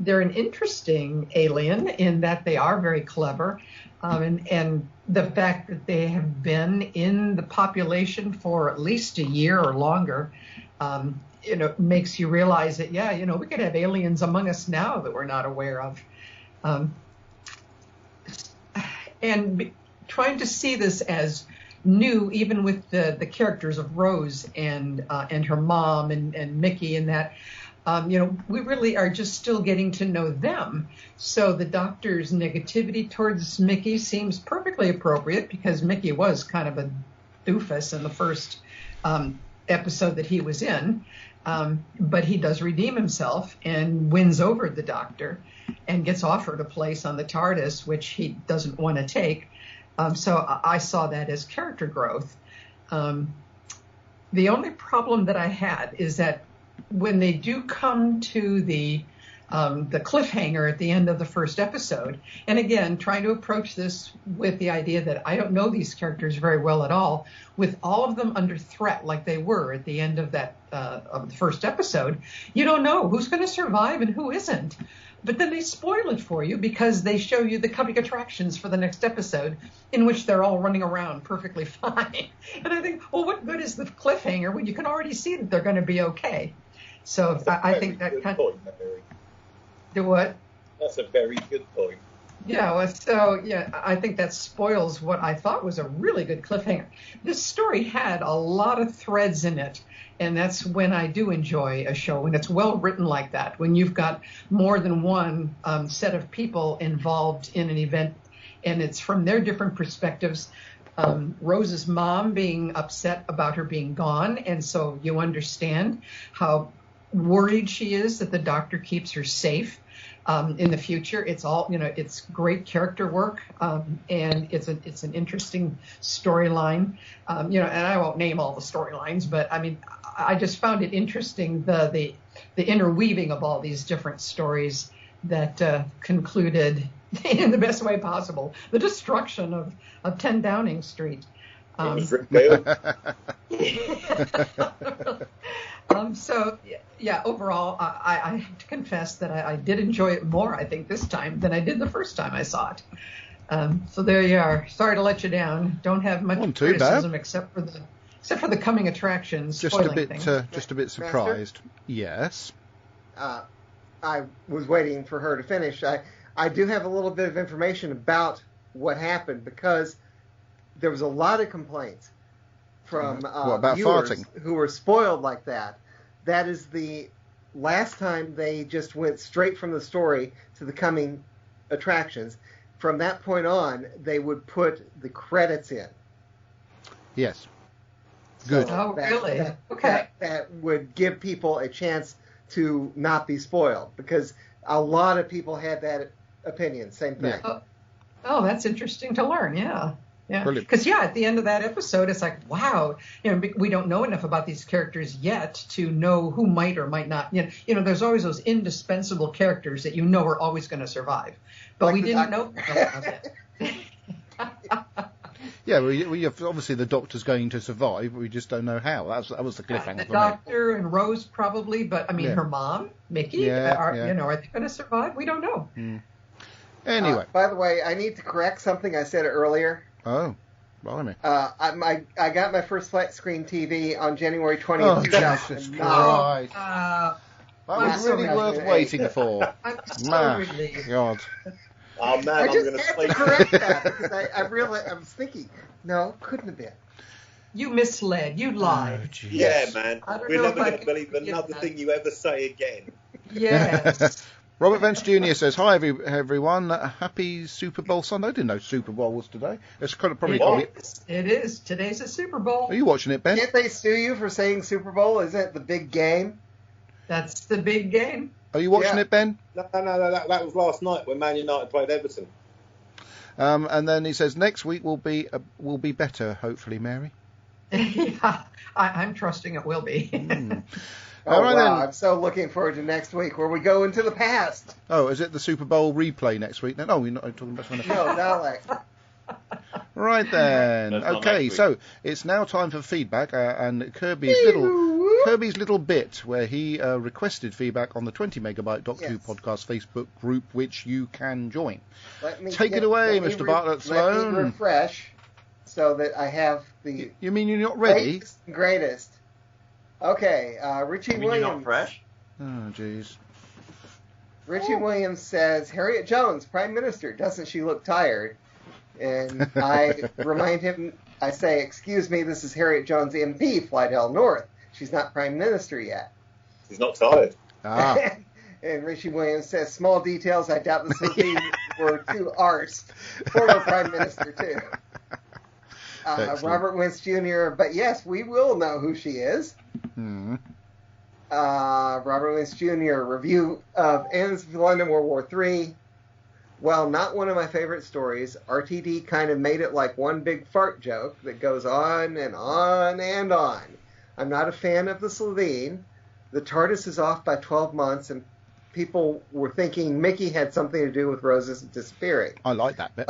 they're an interesting alien in that they are very clever. And the fact that they have been in the population for at least a year or longer, makes you realize that, we could have aliens among us now that we're not aware of. And trying to see this as new, even with the characters of Rose and her mom and Mickey and that, we really are just still getting to know them. So the Doctor's negativity towards Mickey seems perfectly appropriate because Mickey was kind of a doofus in the first episode that he was in. But he does redeem himself and wins over the Doctor and gets offered a place on the TARDIS, which he doesn't want to take. So I saw that as character growth. The only problem that I had is that when they do come to the cliffhanger at the end of the first episode, and again, trying to approach this with the idea that I don't know these characters very well at all, with all of them under threat like they were at the end of of the first episode, you don't know who's going to survive and who isn't. But then they spoil it for you because they show you the coming attractions for the next episode in which they're all running around perfectly fine. And I think, well, what good is the cliffhanger when you can already see that they're going to be okay? So I think that kind of... Do what? That's a very good point. Yeah, I think that spoils what I thought was a really good cliffhanger. This story had a lot of threads in it, and that's when I do enjoy a show, when it's well written like that, when you've got more than one set of people involved in an event, and it's from their different perspectives. Rose's mom being upset about her being gone, and so you understand how worried she is that the Doctor keeps her safe. In the future, it's all, it's great character work, and it's an interesting storyline, and I won't name all the storylines, but I mean, I just found it interesting, the interweaving of all these different stories that concluded in the best way possible, the destruction of 10 Downing Street. So, overall, I have to confess that I did enjoy it more, I think, this time than I did the first time I saw it. So there you are. Sorry to let you down. Don't have much criticism except for Except for the coming attractions, just spoiling a bit, things. just a bit surprised. Yes. I was waiting for her to finish. I do have a little bit of information about what happened because there was a lot of complaints from What about viewers farting? who were spoiled like that. That is the last time they just went straight from the story to the coming attractions. From that point on, they would put the credits in. Yes. Good. Oh, really? Okay. That would give people a chance to not be spoiled because a lot of people had that opinion. Same thing. Yeah. Oh, that's interesting to learn. Yeah. Yeah. Brilliant. Because, at the end of that episode, it's like, wow, we don't know enough about these characters yet to know who might or might not. There's always those indispensable characters that are always going to survive. But Like we the didn't know about that. Yeah, we have, obviously the Doctor's going to survive, but we just don't know how. That was the cliffhanger The for me. Doctor and Rose probably, but Yeah. her mom, Mickey, Yeah, are yeah. they going to survive? We don't know. Anyway. By the way, I need to correct something I said earlier. Oh, blimey. I got my first flat screen TV on January 20th, Oh, Jesus 2009. Christ. Uh, That was so really glad worth you- waiting for. I'm so My relieved. God. Oh man, I I'm just going to had sleep. to correct that because I realized I was thinking, no, couldn't have been. You misled. You lied. Oh, jeez. Yeah, man. I don't We're know never if I going to can believe forgive another that. thing you ever say again. Yes. Robert Vance Jr. says, hi everyone, happy Super Bowl Sunday. I didn't know Super Bowl was today. It's probably. It is. Today's a Super Bowl. Are you watching it, Ben? Can't they sue you for saying Super Bowl? Isn't it the big game? That's the big game. Are you watching Yeah. it, Ben? No, that was last night when Man United played Everton. And then he says, next week will be better, hopefully, Mary. Yeah, I'm trusting it will be. Oh, All right, wow. then. I'm so looking forward to next week where we go into the past. Oh, is it the Super Bowl replay next week? No, we're not talking about something. No, Dalek. Right then. That's not Okay, next so it's now time for feedback and Kirby's little bit where he requested feedback on the 20 megabyte Doctor Who Yes. podcast Facebook group, which you can join. Let me Take it away, let me Mr. Bartlett Sloan. Let me refresh so that I have the You mean you're not ready? latest and greatest. Okay, Richie You mean you're not Williams. fresh? Oh, jeez. Richie Williams says, Harriet Jones, Prime Minister, doesn't she look tired? And I remind him, I say, excuse me, this is Harriet Jones MP, Flight L North. She's not Prime Minister yet. He's not tired. Ah. And Richie Williams says, small details, I doubt this were too arsed. Former Prime Minister, too. Excellent. Robert Wentz Jr., but yes, we will know who she is. Hmm. Robert Wentz Jr., review of Ends of London World War III. Well, not one of my favorite stories. RTD kind of made it like one big fart joke that goes on and on and on. I'm not a fan of the Slovene. The TARDIS is off by 12 months, and people were thinking Mickey had something to do with Rose's disappearing. I like that bit.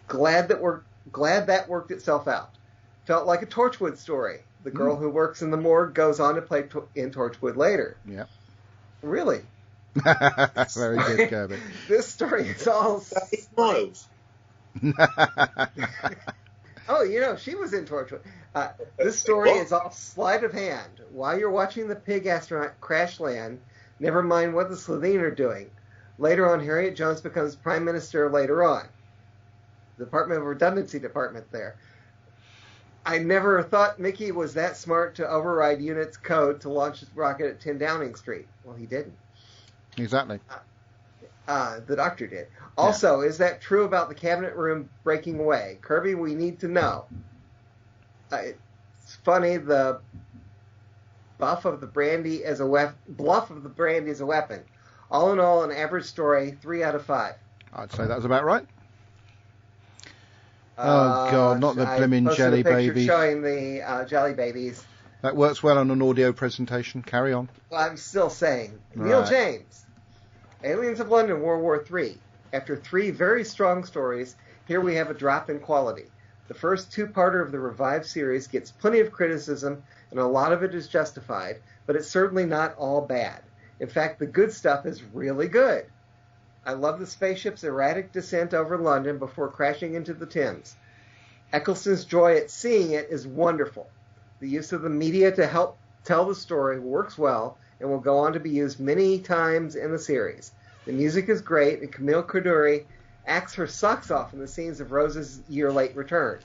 Glad that worked itself out. Felt like a Torchwood story. The girl who works in the morgue goes on to play in Torchwood later. Yeah. Really? Very good, Kirby. This story is all... It's Miles. Oh, she was in Torchwood. This story is all sleight of hand. While you're watching the pig astronaut crash land, never mind what the Slovene are doing. Later on, Harriet Jones becomes Prime Minister later on. Department of Redundancy Department there. I never thought Mickey was that smart to override UNIT's code to launch his rocket at 10 Downing Street. Well, he didn't. Exactly. The Doctor did. Also, is that true about the cabinet room breaking away? Kirby, we need to know. It's funny, the bluff of the brandy as a weapon. All in all, an average story, 3 out of 5. I'd say that was about right. Oh, God, not the blimmin' posted jelly a picture baby. showing the jelly babies. That works well on an audio presentation. Carry on. I'm still saying. Neil Right. James, Aliens of London, World War III. After 3 very strong stories, here we have a drop in quality. The first 2-parter of the revived series gets plenty of criticism, and a lot of it is justified, but it's certainly not all bad. In fact, the good stuff is really good. I love the spaceship's erratic descent over London before crashing into the Thames. Eccleston's joy at seeing it is wonderful. The use of the media to help tell the story works well and will go on to be used many times in the series. The music is great, and Camille Coduri acts her socks off in the scenes of Rose's year-late return.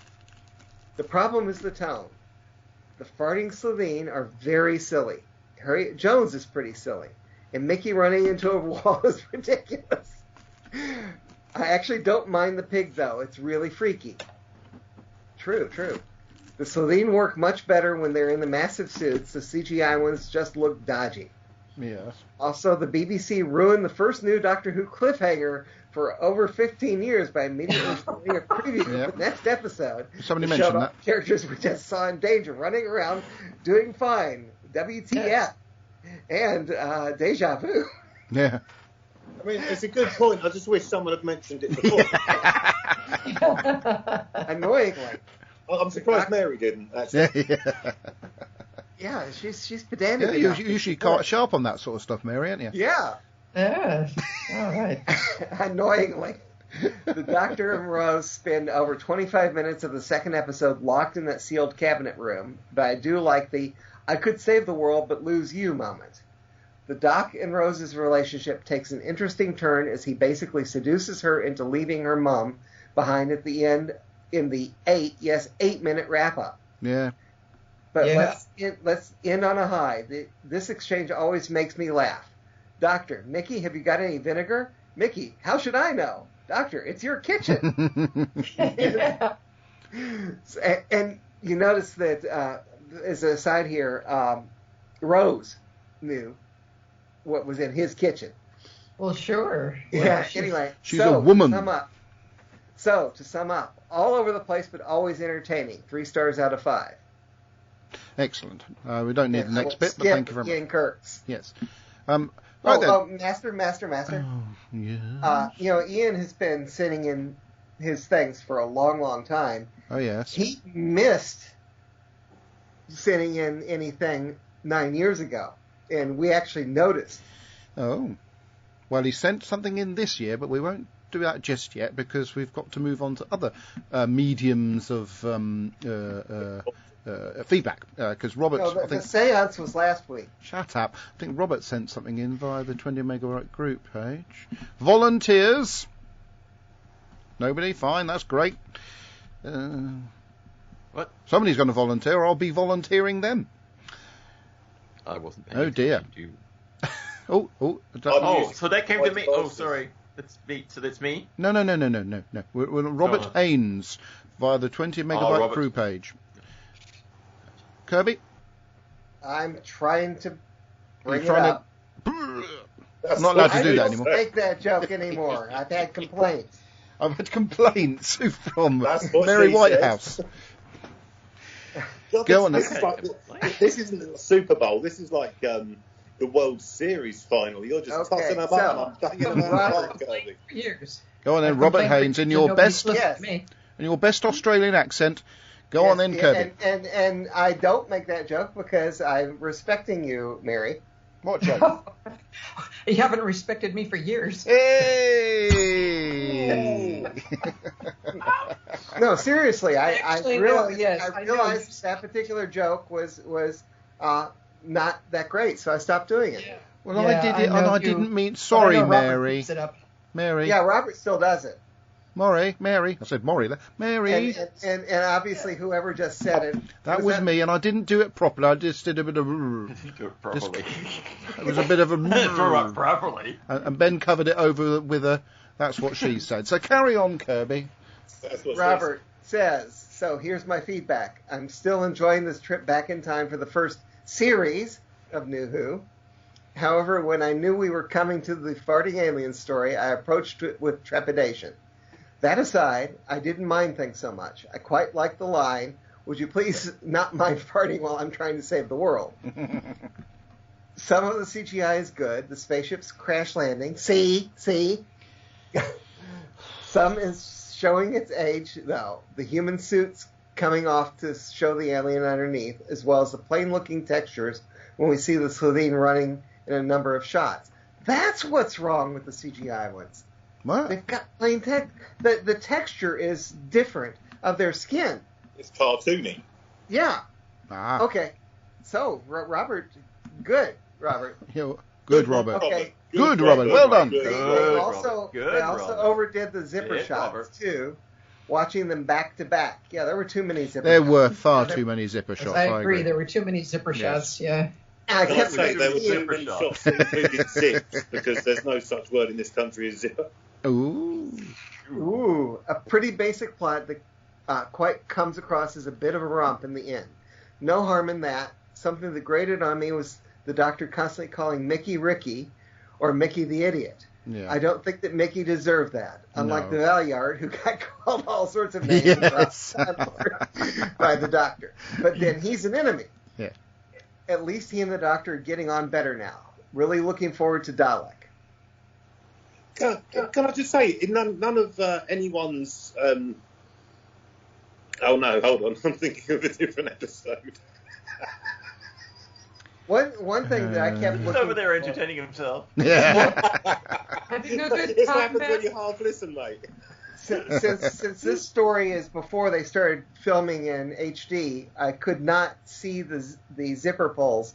The problem is the tone. The farting Slovene are very silly. Harriet Jones is pretty silly. And Mickey running into a wall is ridiculous. I actually don't mind the pig, though. It's really freaky. True. The Slovene work much better when they're in the massive suits. The CGI ones just look dodgy. Yes. Also, the BBC ruined the first new Doctor Who cliffhanger for over 15 years by immediately showing a preview of the next episode. Somebody to mentioned show that. Characters we just saw in danger, running around, doing fine. WTF. Yes. And deja vu. Yeah. I mean, it's a good point. I just wish someone had mentioned it before. Annoyingly. I'm surprised Mary didn't, actually. Yeah, she's pedantic. Yeah, enough you're to usually do quite it. sharp on that sort of stuff, Mary, aren't you? Yeah. Yeah. All right. Annoyingly. The Doctor and Rose spend over 25 minutes of the second episode locked in that sealed cabinet room, but I do like the I could save the world but lose you moment. The Doc and Rose's relationship takes an interesting turn as he basically seduces her into leaving her mom behind at the end in the 8-minute wrap-up. Yeah. But Yeah. let's end on a high. This exchange always makes me laugh. Doctor, Mickey, have you got any vinegar? Mickey, how should I know? Doctor, it's your kitchen. And you notice that, as an aside here, Rose knew what was in his kitchen. Well, sure. Yeah, anyway. She's a woman. To sum up, all over the place, but always entertaining. 3 stars out of 5. Excellent. We don't need the next We'll bit, but thank you very Ian much. Kurtz. Yes. Right then. Master. Oh, yeah. Ian has been sitting in his things for a long, long time. Oh, yes. He missed sitting in anything 9 years ago, and we actually noticed. Oh. Well, he sent something in this year, but we won't do that just yet because we've got to move on to other mediums of feedback. Because Robert, I think... The seance was last week. Shut up. I think Robert sent something in via the 20 megabyte group page. Volunteers. Nobody? Fine, that's great. What? Somebody's going to volunteer, or I'll be volunteering them. I wasn't paying Oh, dear. attention Oh, Oh, so that came to me. Oh, sorry. That's me. So that's me? No. We're Robert Haynes via the 20 megabyte Robert. crew page. Kirby? I'm trying to bring it You're trying up. I'm not allowed to do that I anymore. don't make that joke anymore. I've had complaints. I've had complaints from That's what Mary she Whitehouse. God, Go on, this, this isn't the Super Bowl. This is like the World Series final. You're just Okay, tossing about and I'm banging them out. Years. Go on then, Robert Haynes, in your best Yes. Me. in your best Australian accent. Go on then, Yes, Kirby. And I don't make that joke because I'm respecting you, Mary. What joke? You haven't respected me for years. Hey! No, seriously, I Actually, realized, no, yes, I I know. realized that particular joke was not that great, so I stopped doing it. Well, Yeah, I did it, I and know I you- didn't mean. But I Sorry, know Robert Mary. keeps it up. Mary. Yeah, Robert still does it. Mary. I said Maury there. Mary. And obviously whoever just said it. That was me, and I didn't do it properly. I just did a bit of. Do it properly. It was a bit of a. Throw it properly. And Ben covered it over with a. That's what she said. So carry on, Kirby. That's what Robert says, so here's my feedback. I'm still enjoying this trip back in time for the first series of New Who. However, when I knew we were coming to the farting alien story, I approached it with trepidation. That aside, I didn't mind things so much. I quite liked the line, would you please not mind farting while I'm trying to save the world? Some of the CGI is good. The spaceship's crash landing. See? Some is showing its age, though. The human suits coming off to show the alien underneath, as well as the plain-looking textures when we see the Slovene running in a number of shots. That's what's wrong with the CGI ones. What? They've got plain text. The texture is different of their skin. It's cartoony. Yeah. Ah. Okay. So, Robert, good, Robert. Good, Robert. Okay. Good, Robert. Well done. They Good, also Robert. Good, Robert. overdid the zipper Yeah, shots Robert. too. Watching them back to back. Yeah, there were too many zipper There shots. were far too many zipper shots. I agree. There were too many zipper Yes. shots. Yeah. And I Can I kept say there were too zipper many shots. shots that included zips because there's no such word in this country as zipper. Ooh. Ooh, a pretty basic plot that quite comes across as a bit of a romp in the end. No harm in that. Something that grated on me was the Doctor constantly calling Mickey Ricky or Mickey the Idiot. Yeah. I don't think that Mickey deserved that, unlike No. the Valeyard, who got called all sorts of names Yes. by the Doctor. But then he's an enemy. Yeah. At least he and the Doctor are getting on better now. Really looking forward to Dalek. Can I just say, none of anyone's... Oh no, hold on, I'm thinking of a different episode. One thing that I kept He's looking over there for- entertaining himself. Yeah. Having a good It's time, happened man. when you half listen, mate. Since this story is before they started filming in HD, I could not see the zipper pulls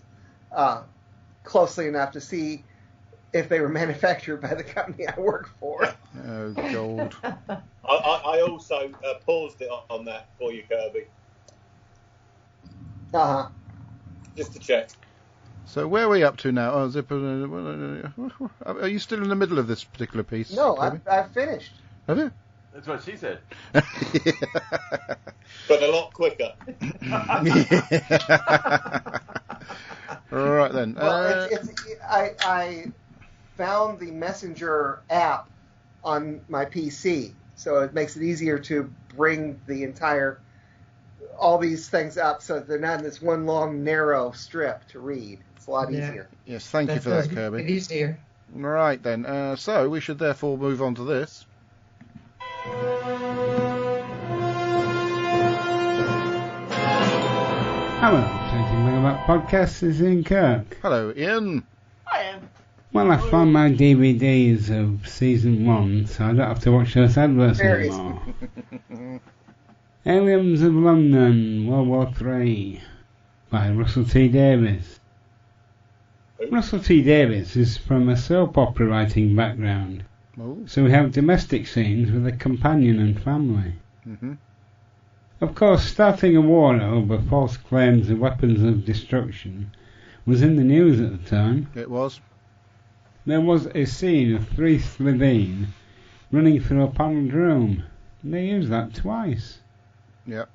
closely enough to see if they were manufactured by the company I work for. Oh, gold. I also paused it on that for you, Kirby, Uh-huh. just to check. So where are we up to now? Oh, zipper. Are you still in the middle of this particular piece? No, Kirby? I've finished. Have you? That's what she said. But a lot quicker. Right then. Well, I found the Messenger app on my PC, so it makes it easier to bring all these things up so that they're not in this one long, narrow strip to read. It's a lot Yeah. easier. Yes, thank you for that, Kirby. It's easier. Right then. So we should therefore move on to this. Hello, 20 Megabyte Podcast. This is Ian Kirk. Hello, Ian. I am. Well, I found my DVDs of season 1, so I don't have to watch those adverts Very anymore. Aliens of London, World War III, by Russell T Davies. Russell T Davies is from a soap opera writing background, Oh. so we have domestic scenes with a companion and family. Mm-hmm. Of course, starting a war over false claims of weapons of destruction was in the news at the time. It was. There was a scene of 3 Slovene running through a panelled room. They used that twice. Yep.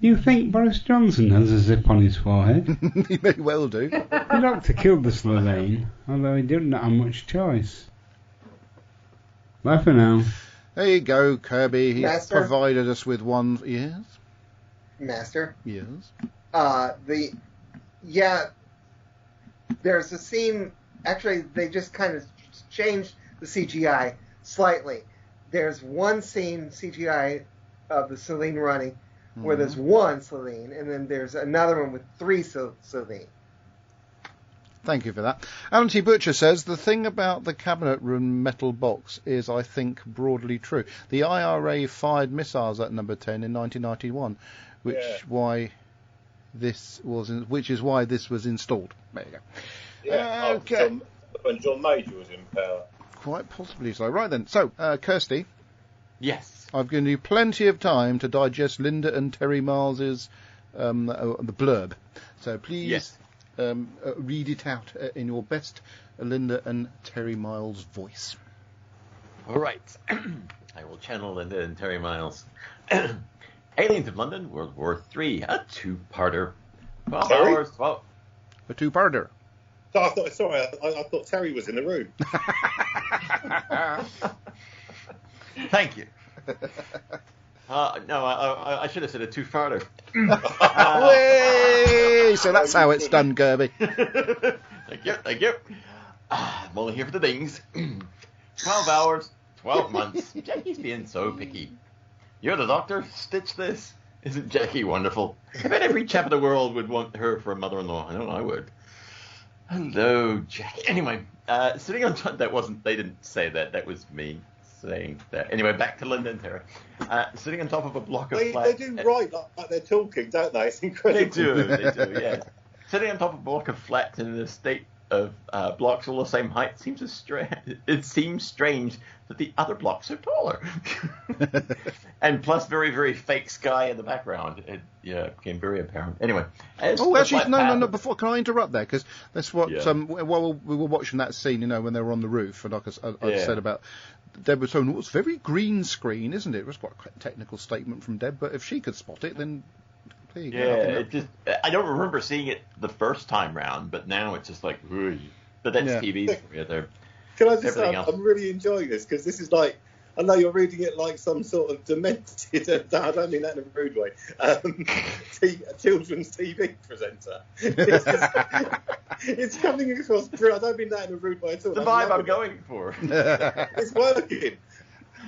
Do you think Boris Johnson has a zip on his forehead? He may well do. The doctor killed the Slovene, although he didn't have much choice. Bye for now. There you go, Kirby. He's Master? provided us with one. Yes. Master. Yes. There's a scene. Actually, they just kind of changed the CGI slightly. There's one scene CGI of the Celine running where there's one Celine, and then there's another one with 3 Celine. Thank you for that. Alan T. Butcher says, the thing about the cabinet room metal box is, I think, broadly true. The IRA fired missiles at number 10 in 1991, which is why this was installed. There you go. Yeah, Okay. When John Major was in power. Quite possibly so. Right then. So, Kirsty, Yes. I've given you plenty of time to digest Linda and Terry Miles's the blurb. So please Yes. read it out in your best Linda and Terry Miles voice. All right. I will channel Linda and Terry Miles. Aliens of London, World War III, a 2-parter. 12 Terry? hours, 12... A 2-parter. So I thought Terry was in the room. Thank you. No, I should have said a 2-parter. Way! So that's how it's done, Kirby. Thank you. I'm only here for the things. 12 hours, 12 months. Jackie's being so picky. You're the doctor? Stitch this. Isn't Jackie wonderful? I bet every chap in the world would want her for a mother-in-law. I know I would. Hello, Jackie. Anyway, sitting on top, that wasn't, they didn't say that. That was me saying that. Anyway, back to Linda and Terry. Sitting on top of a block of They flat... do write like they're talking, don't they? It's incredible. They do, yeah. Sitting on top of a block of flats in a state of blocks all the same height it seems strange that the other blocks are taller. And plus very, very fake sky in the background. It became very apparent. Anyway. Actually, no, before, can I interrupt there? Because that's what, while we were watching that scene, when they were on the roof, and like I said about, Deb was saying, it's very green screen, isn't it? It was quite a technical statement from Deb, but if she could spot it, then... I don't remember seeing it the first time round, but now it's just like, but that's TV for you. Can I just say, I'm really enjoying this, because this is like, I know you're reading it like some sort of demented, I don't mean that in a rude way, children's TV presenter. It's coming across, I don't mean that in a rude way at all. The vibe I'm going for. It's working.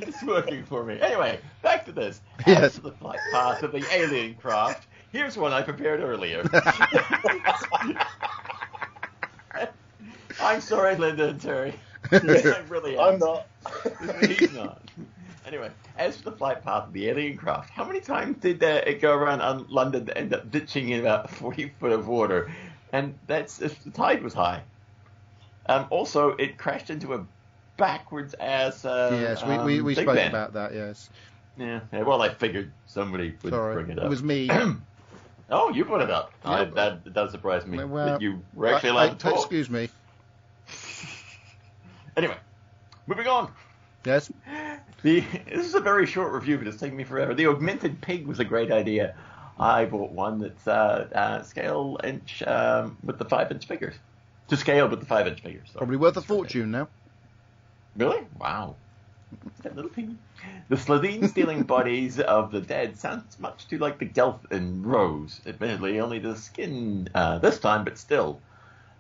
It's working for me. Anyway, back to this. Yes. As to the flight path of the alien craft, here's one I prepared earlier. I'm sorry, Linda and Terry. I really am. I'm not. He's not. Anyway, as for the flight path of the alien craft, how many times did it go around London to end up ditching in about 40 foot of water? And that's if the tide was high. Also, it crashed into a backwards ass yes, we spoke about that, yes. Yeah, well, I figured somebody would bring it up. It was me. Oh, you put it up. Yeah, that does surprise me that you were Well, actually allowed to talk. Excuse me. Anyway, moving on. Yes? This is a very short review, but it's taking me forever. The augmented pig was a great idea. I bought one that's scale inch with the 5-inch figures. To scale with the 5-inch figures. Sorry. Probably worth a fortune now. Really? Wow. That little pig. The Slovene-stealing bodies of the dead sounds much too like the Gelth in Rose. Admittedly, only the skin this time, but still.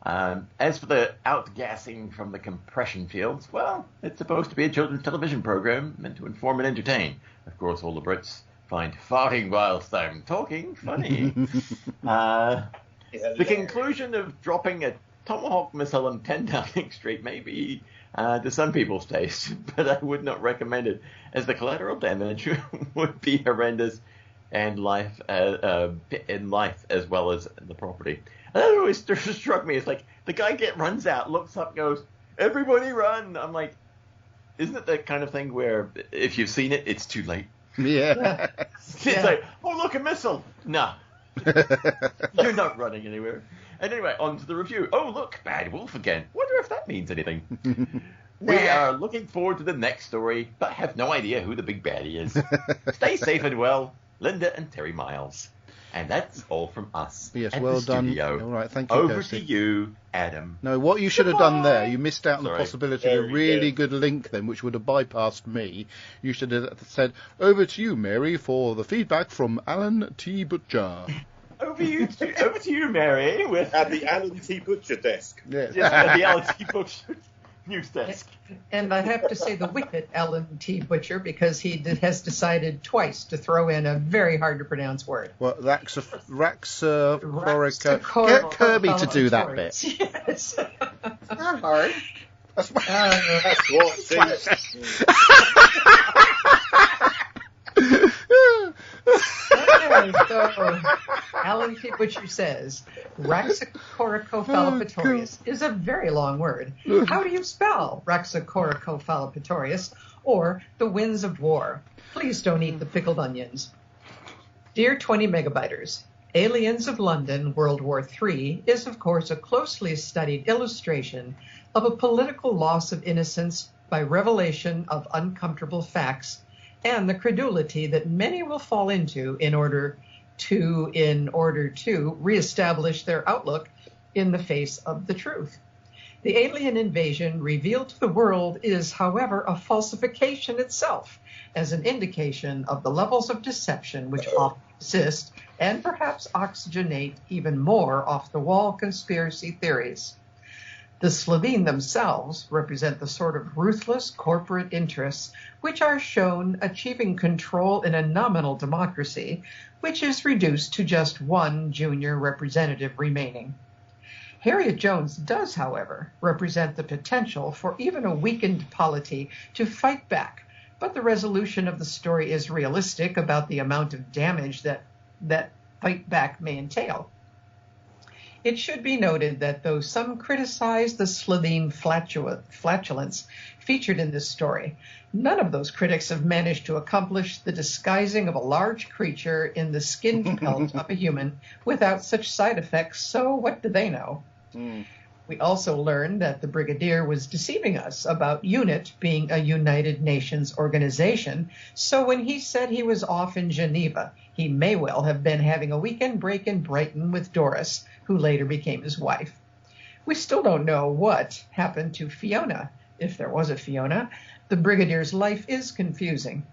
As for the outgassing from the compression fields, well, it's supposed to be a children's television program meant to inform and entertain. Of course, all the Brits find farting whilst I'm talking funny. The conclusion of dropping a Tomahawk missile on 10 Downing Street may be to some people's taste, but I would not recommend it, as the collateral damage would be horrendous in life as well as the property. And that always struck me. It's like the guy runs out, looks up, goes, "Everybody run!" I'm like, isn't it that kind of thing where if you've seen it, it's too late? Yeah. It's like, oh look, a missile. Nah, you're not running anywhere. And anyway, on to the review. Oh look, bad wolf again. Wonder if that means anything. We are looking forward to the next story, but have no idea who the big baddie is. Stay safe and well, Linda and Terry Miles. And that's all from us. Yes, at well the done. studio. All right, thank you, Over Kirsty. to you, Adam. No, what you should have done there, you missed out on the Sorry. possibility of a really good link then, which would have bypassed me. You should have said, over to you, Mary, for the feedback from Alan T. Butcher. Over to you, Mary, with At the Alan T. Butcher desk. Yes. at the Alan T. Butcher news desk. And I have to say the wicked Alan T. Butcher, because he has decided twice to throw in a very hard to pronounce word. Well, Raxacorica. Get Kirby to do that bit. Yes. It's not hard. That's what. Okay, so Alan T. Butcher says, Raxacoricofallapatorius is a very long word. How do you spell Raxacoricofallapatorius or the winds of war? Please don't eat the pickled onions. Dear 20 Megabyters, Aliens of London, World War III is, of course, a closely studied illustration of a political loss of innocence by revelation of uncomfortable facts and the credulity that many will fall into in order to reestablish their outlook in the face of the truth. The alien invasion revealed to the world is, however, a falsification itself, as an indication of the levels of deception which often exist and perhaps oxygenate even more off-the-wall conspiracy theories. The Slovene themselves represent the sort of ruthless corporate interests which are shown achieving control in a nominal democracy, which is reduced to just one junior representative remaining. Harriet Jones does, however, represent the potential for even a weakened polity to fight back, but the resolution of the story is realistic about the amount of damage that fight back may entail. It should be noted that though some criticize the Slitheen flatulence featured in this story, none of those critics have managed to accomplish the disguising of a large creature in the skin pelt of a human without such side effects, so what do they know? We also learned that the Brigadier was deceiving us about UNIT being a United Nations organization, so when he said he was off in Geneva, he may well have been having a weekend break in Brighton with Doris, who later became his wife. We still don't know what happened to Fiona, if there was a Fiona. The Brigadier's life is confusing.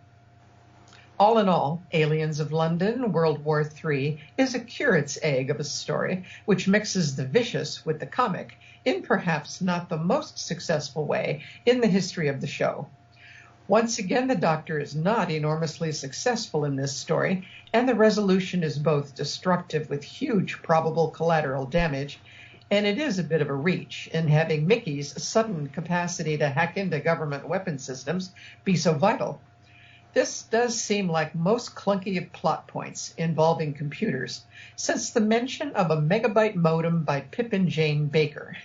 All in all, Aliens of London, World War III is a curate's egg of a story which mixes the vicious with the comic in perhaps not the most successful way in the history of the show. Once again, the Doctor is not enormously successful in this story, and the resolution is both destructive with huge probable collateral damage, and it is a bit of a reach in having Mickey's sudden capacity to hack into government weapon systems be so vital. This does seem like most clunky of plot points involving computers, since the mention of a megabyte modem by Pippin Jane Baker.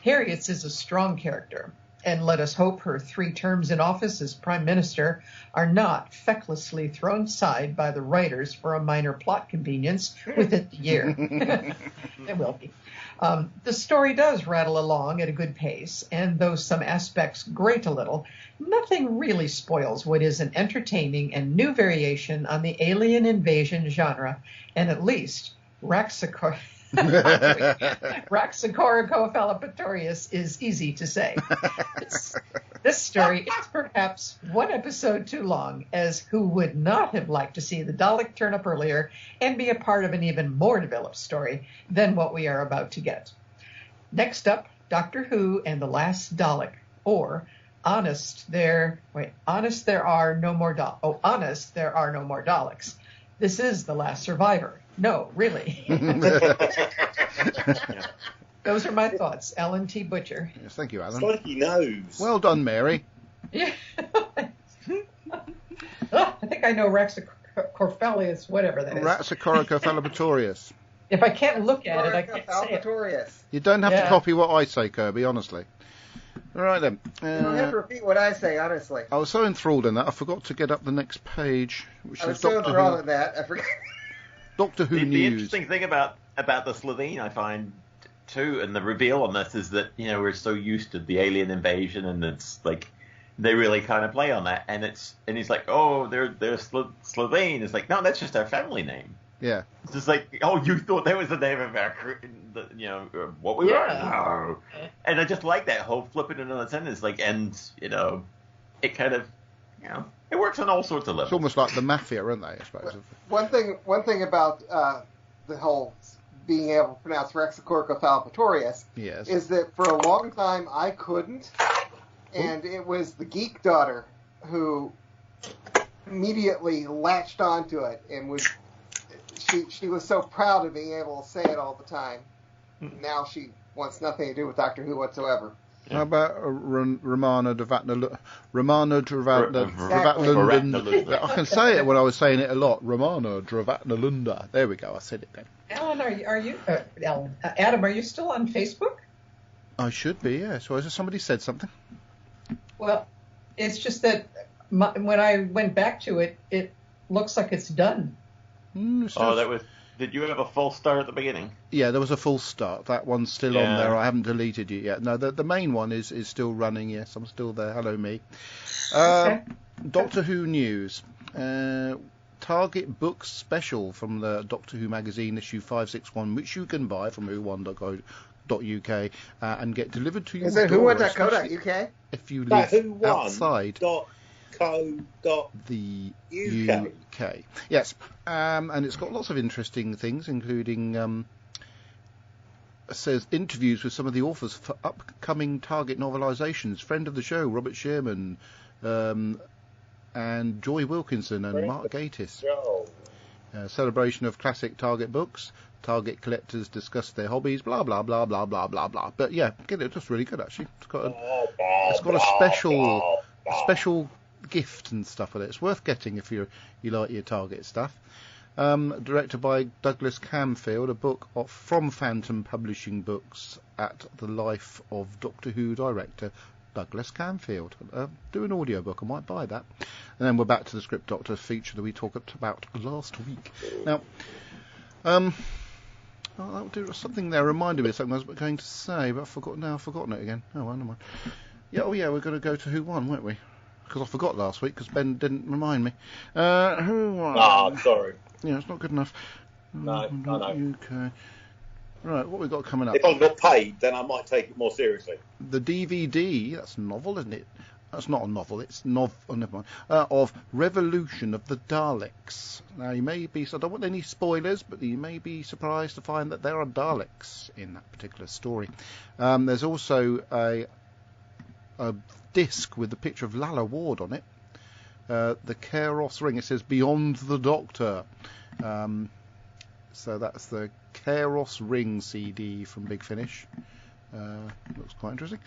Harriet's is a strong character, and let us hope her 3 terms in office as Prime Minister are not fecklessly thrown aside by the writers for a minor plot convenience within the year. It will be. The story does rattle along at a good pace, and though some aspects grate a little, nothing really spoils what is an entertaining and new variation on the alien invasion genre, and at least Raxacoricophalopatorius is easy to say. This story is perhaps one episode too long, as who would not have liked to see the Dalek turn up earlier and be a part of an even more developed story than what we are about to get. Next up, Doctor Who and the Last Dalek, or Honest, there are no more Daleks. This is The Last Survivor. No, really. Those are my thoughts. Alan T. Butcher. Yes, thank you, Alan. It's like he knows. Well done, Mary. Yeah. I think I know Raxacoricophalius, whatever that is. Raxacoricophalopatorius. If I can't look at it, I can't say it. You don't have to copy what I say, Kirby, honestly. All right, then. You don't have to repeat what I say, honestly. I was so enthralled in that, I forgot to get up the next page, which I was is so Doctor enthralled Who. in that, I forgot. Doctor Who The News. interesting thing about the Slitheen, I find, too, and the reveal on this is that, we're so used to the alien invasion, and it's like, they really kind of play on that, and he's like, oh, they're Slitheen. It's like, no, that's just our family name. Yeah. It's just like, oh, you thought that was the name of our, what we were? No. And I just like that whole flipping it on its end. It's like, and, it kind of, it works on all sorts of levels. It's almost like the Mafia, aren't they, I suppose? One thing about the whole being able to pronounce Raxacoricophalopatorius is that for a long time I couldn't, and it was the geek daughter who immediately latched onto it and she was so proud of being able to say it all the time. Now she wants nothing to do with Doctor Who whatsoever. How about Romana Dravatnalunda? I can say it when I was saying it a lot. Romana Dravatnalunda. There we go. I said it then. Alan, Adam, are you still on Facebook? I should be, yeah. So somebody said something. Well, it's just that when I went back to it, it looks like it's done. Did you have a false start at the beginning? Yeah, there was a full start. That one's still on there. I haven't deleted it yet. No, the main one is still running. Yes, I'm still there. Hello, me. Okay. Doctor Who News. Target Books Special from the Doctor Who magazine, issue 561, which you can buy from whowon.co.uk and get delivered to your door. Is it whowon.co.uk? If you live outside the UK. Yes, and it's got lots of interesting things, including says interviews with some of the authors for upcoming Target novelisations. Friend of the show, Robert Sherman, and Joy Wilkinson and Mark Gatiss. Celebration of classic Target books. Target collectors discuss their hobbies, blah blah blah blah blah blah blah. But yeah, it's just really good actually. It's got a special gift and stuff with it. It's worth getting if you like your Target stuff. Directed by Douglas Camfield, a book from Phantom Publishing Books at the life of Doctor Who director Douglas Camfield. Do an audiobook, I might buy that. And then we're back to the Script Doctor feature that we talked about last week. Now, that'll do something there. Reminded me of something I was going to say, but I've forgotten it again. Oh, well, never mind. Yeah, we're going to go to Who Won, weren't we? Because I forgot last week because Ben didn't remind me. Who won? Ah, sorry. Yeah, it's not good enough. No, I know. Okay. Right, what we got coming up? If I got paid, then I might take it more seriously. The DVD, that's a novel, isn't it? That's not a novel, it's never mind. Of Revolution of the Daleks. Now, you may be, so I don't want any spoilers, but you may be surprised to find that there are Daleks in that particular story. There's also a disc with the picture of Lalla Ward on it. The Kairos Ring, it says Beyond the Doctor. So that's the Kairos Ring CD from Big Finish. Looks quite interesting.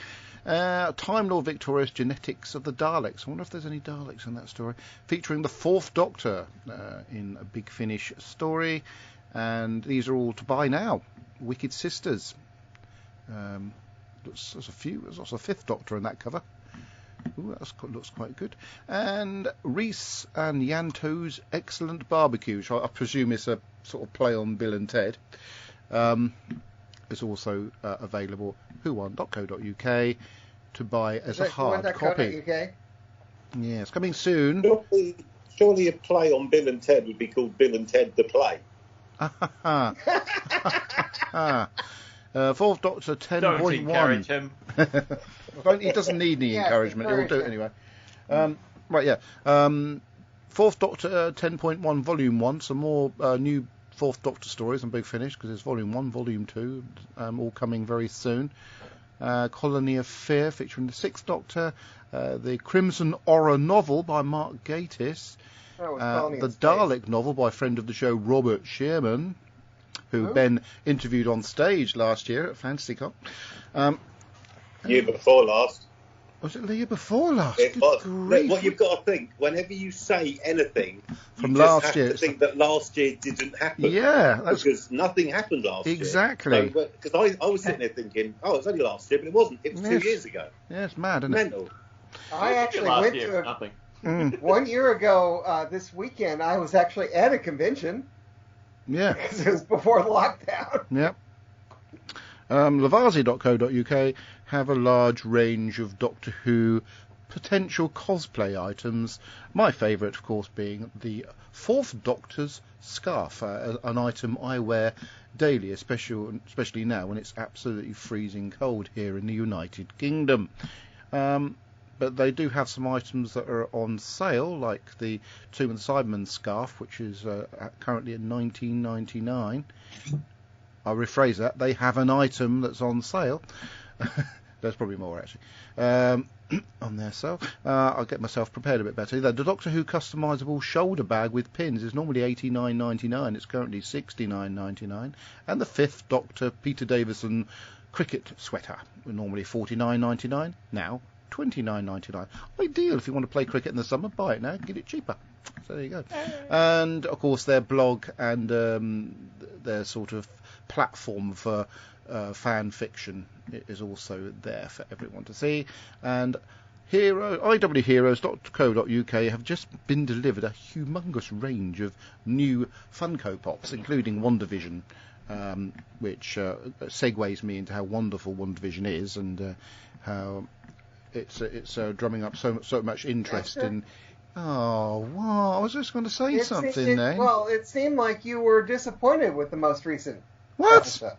Time Lord Victorious Genetics of the Daleks. I wonder if there's any Daleks in that story. Featuring the Fourth Doctor in a Big Finish story. And these are all to buy now. Wicked Sisters. There's also a Fifth Doctor in that cover. Ooh, that looks quite good. And Reese and Yanto's Excellent Barbecue, which I presume is a sort of play on Bill and Ted. Is also available whowon.co.uk to buy as a hard copy. Yeah, it's coming soon. Surely a play on Bill and Ted would be called Bill and Ted the Play. Fourth Doctor 10.1. Don't encourage him. He doesn't need any encouragement. He'll do it anyway. Right, yeah. Fourth Doctor 10.1 Volume 1. Some more new Fourth Doctor stories on Big Finish, because there's Volume 1, Volume 2, all coming very soon. Colony of Fear featuring the Sixth Doctor. The Crimson Aura novel by Mark Gatiss. The Dalek novel by friend of the show Robert Sherman, who Ben interviewed on stage last year at FantasyCon. Year before last. Was it the year before last? It was. What you've got to think, whenever you say anything from you last just year, have to think that last year didn't happen. Yeah, because nothing happened last year. Exactly. Because I was sitting there thinking, oh, it was only last year, but it wasn't. It was 2 years ago. Yeah, it's mad, isn't it? Mental. I actually went to 1 year ago this weekend. I was actually at a convention. Yeah. Because it was before lockdown. Yep. Lavazi.co.uk have a large range of Doctor Who potential cosplay items. My favourite, of course, being the Fourth Doctor's scarf, an item I wear daily, especially now when it's absolutely freezing cold here in the United Kingdom. But they do have some items that are on sale, like the Tomb and Cyberman scarf, which is currently at $19.99. I'll rephrase that. They have an item that's on sale. There's probably more, actually, on their sale. I'll get myself prepared a bit better. The Doctor Who customisable shoulder bag with pins is normally $89.99. It's currently $69.99. And the Fifth Doctor Peter Davison cricket sweater, normally $49.99, now $29.99. Ideal if you want to play cricket in the summer. Buy it now, get it cheaper. So there you go. And of course their blog and their sort of platform for fan fiction is also there for everyone to see. And IWHeroes.co.uk have just been delivered a humongous range of new Funko Pops, including WandaVision, which segues me into how wonderful WandaVision is and how it's drumming up so much interest in. Oh, wow! I was just going to say something then. Well, it seemed like you were disappointed with the most recent. What? Episode.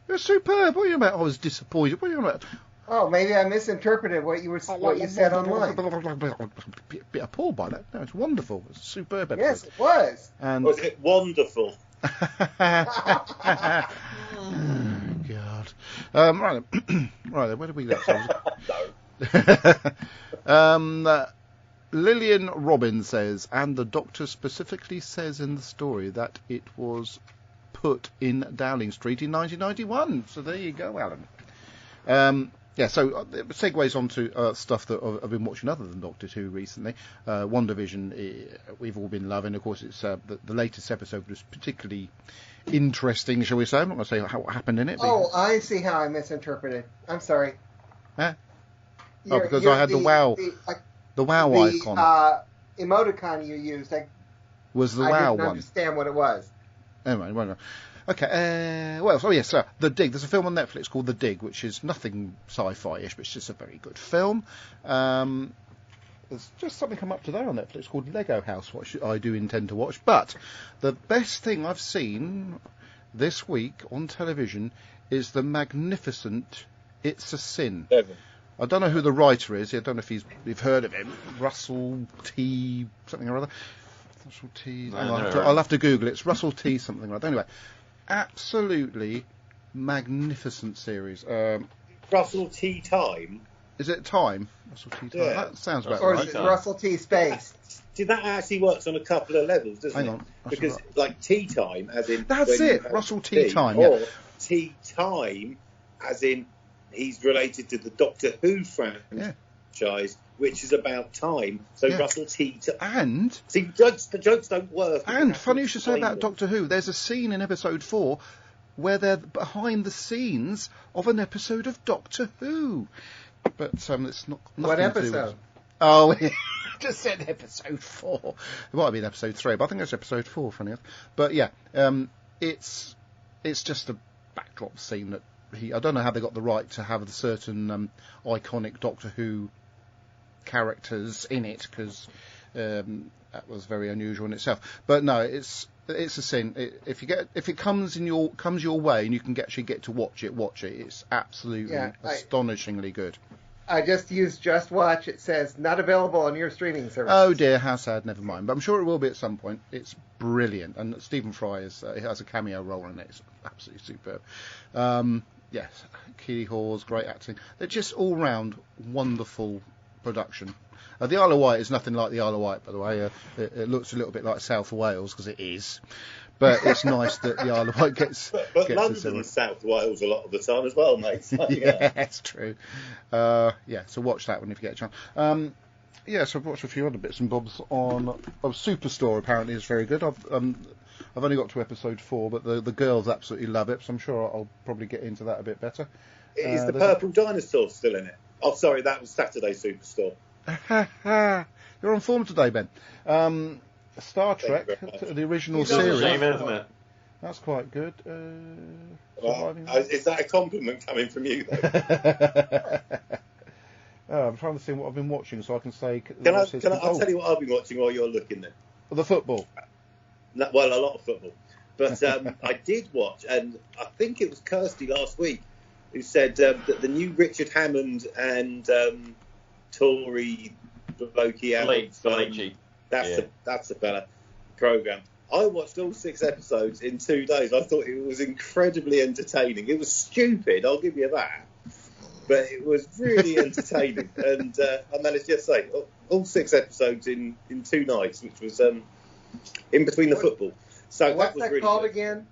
It's superb. What are you about? I was disappointed. What are you about? Oh, maybe I misinterpreted what you said online. Bit appalled by that. No, it's wonderful. It's a superb episode. Yes, it was. And was it wonderful? Oh, God. Right then, where did we get to? Lillian Robbins says, and the Doctor specifically says in the story that it was put in Dowling Street in 1991. So there you go, Alan. So it segues on to stuff that I've been watching other than Doctor Who recently. WandaVision, we've all been loving. Of course, it's the latest episode was particularly interesting, shall we say. I'm not going to say what happened in it. Oh, I see how I misinterpreted. I'm sorry. Huh? Because I had the WoW icon. Emoticon you used. Was the WoW one. I didn't one. understand what it was. Anyway, okay. The Dig. There's a film on Netflix called The Dig, which is nothing sci-fi-ish, but it's just a very good film. There's just something come up today on Netflix called Lego House, which I do intend to watch. But the best thing I've seen this week on television is the magnificent It's a Sin. I don't know who the writer is. I don't know if you've heard of him. Russell T. something or other. Russell T. I'll have to Google it. It's Russell T. something like that. Anyway, absolutely magnificent series. Russell T. Time. Is it Time? Russell T. Time. Yeah. That sounds about or right. Or is it Russell T. Space? See, that actually works on a couple of levels, doesn't Hang it? on. Because, like, tea time, as in... That's it, Russell T. Time, Or tea time, as in he's related to the Doctor Who franchise, which is about time. So Russell T. And... See, the jokes don't work. And funny you should say about Doctor Who, there's a scene in episode 4 where they're behind the scenes of an episode of Doctor Who. But it's not... What episode? Oh, just said episode 4. It might have been episode 3, but I think it's episode 4, funny enough. But yeah, it's just a backdrop scene that I don't know how they got the right to have the certain iconic Doctor Who characters in it, because that was very unusual in itself. But no, it's a sin. If it comes your way and you can actually get to watch it. It's absolutely astonishingly good. I just used Just Watch. It says not available on your streaming service. Oh dear, how sad. Never mind. But I'm sure it will be at some point. It's brilliant, and Stephen Fry has a cameo role in it. It's absolutely superb. Yes, Keely Hawes, great acting. They're just all round wonderful production. The Isle of Wight is nothing like the Isle of Wight, by the way. It looks a little bit like South Wales, because it is. But it's nice that the Isle of Wight gets... But London's South Wales a lot of the time as well, mate. So, yeah, that's true. So watch that one if you get a chance. So I've watched a few other bits and bobs on... Superstore, apparently, is very good. I've only got to episode 4, but the girls absolutely love it, so I'm sure I'll probably get into that a bit better. Is the purple dinosaur still in it? Oh, sorry, that was Saturday Superstore. You're on form today, Ben. Star Trek, the original series. Shame, isn't it? That's quite good. Is that a compliment coming from you, though? I'm trying to see what I've been watching, so I can say. I'll tell you what I've been watching while you're looking then. The football. Well, a lot of football. But I did watch, and I think it was Kirsty last week who said that the new Richard Hammond and Tory Blokey that's the fella programme. I watched all 6 episodes in 2 days. I thought it was incredibly entertaining. It was stupid, I'll give you that, but it was really entertaining. And I managed to say all 6 episodes in 2 nights, which was in between the football. So what's that was that really called good. again?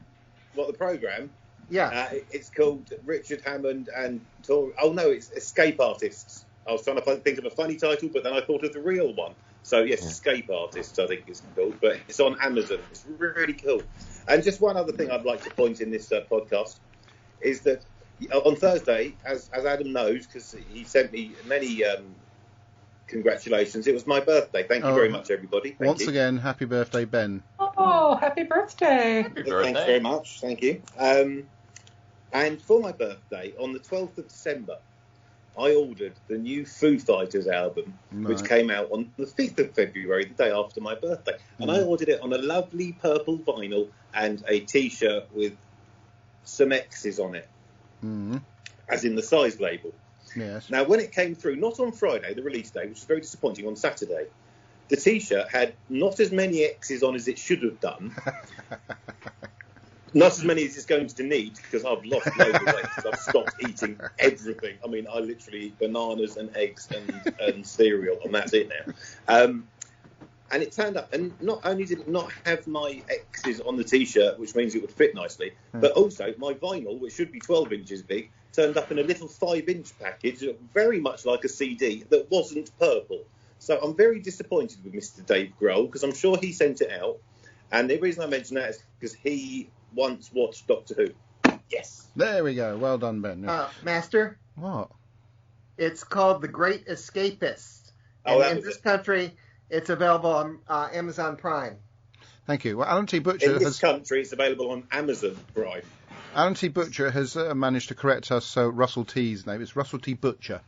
What, the programme? Yeah. It's called Richard Hammond and Tory. Oh no, it's Escape Artists. I was trying to think of a funny title, but then I thought of the real one. So yes, Escape Artists, I think it's called, but it's on Amazon. It's really cool. And just one other thing I'd like to point in this podcast is that on Thursday, as Adam knows, because he sent me many congratulations, it was my birthday. Thank you very much, everybody. Once again, happy birthday, Ben. Oh, happy birthday. Happy birthday. Thanks very much. Thank you. And for my birthday, on the 12th of December, I ordered the new Foo Fighters album, which came out on the 5th of February, the day after my birthday. And I ordered it on a lovely purple vinyl and a T-shirt with some X's on it, as in the size label. Yes. Now, when it came through, not on Friday, the release day, which was very disappointing, on Saturday, the T-shirt had not as many X's on as it should have done. Not as many as it's going to need, because I've lost loads of weight because I've stopped eating everything. I mean, I literally eat bananas and eggs and cereal, and that's it now. And it turned up, and not only did it not have my X's on the T-shirt, which means it would fit nicely, but also my vinyl, which should be 12 inches big, turned up in a little 5-inch package, very much like a CD, that wasn't purple. So I'm very disappointed with Mr. Dave Grohl, because I'm sure he sent it out. And the reason I mention that is because he once watched Doctor Who. Yes. There we go. Well done, Ben. Yeah. Master? What? It's called The Great Escapist. Oh, and in this country, it's available on Amazon Prime. Thank you. Well, Alan T. Butcher in this country, it's available on Amazon Prime. Alan T. Butcher has managed to correct us, so Russell T's name. It's Russell T. Butcher.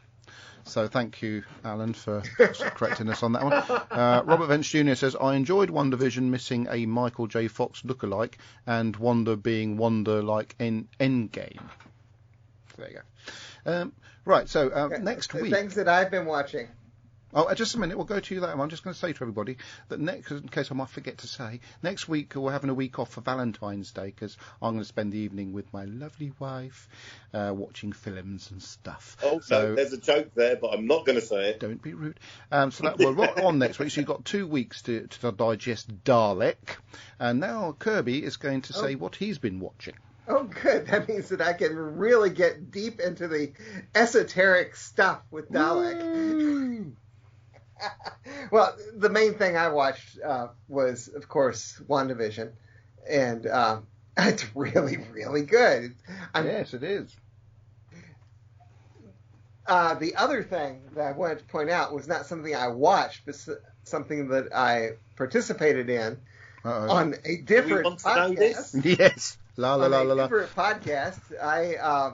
So thank you, Alan, for correcting us on that one. Robert Vance Jr. says, I enjoyed WandaVision missing a Michael J. Fox lookalike and Wanda being Wanda like in Endgame. So there you go. Right, so next week... Things that I've been watching. Oh, just a minute. We'll go to that. I'm just going to say to everybody that next, in case I might forget to say, next week we're having a week off for Valentine's Day because I'm going to spend the evening with my lovely wife watching films and stuff. Oh, so there's a joke there, but I'm not going to say it. Don't be rude. So that we're on next week. So you've got 2 weeks to digest Dalek. And now Kirby is going to say what he's been watching. Oh, good. That means that I can really get deep into the esoteric stuff with Dalek. Well, the main thing I watched was, of course, WandaVision, and it's really, really good. Yes, it is. The other thing that I wanted to point out was not something I watched, but something that I participated in on a different podcast. Yes. La la la la la. Different podcast. I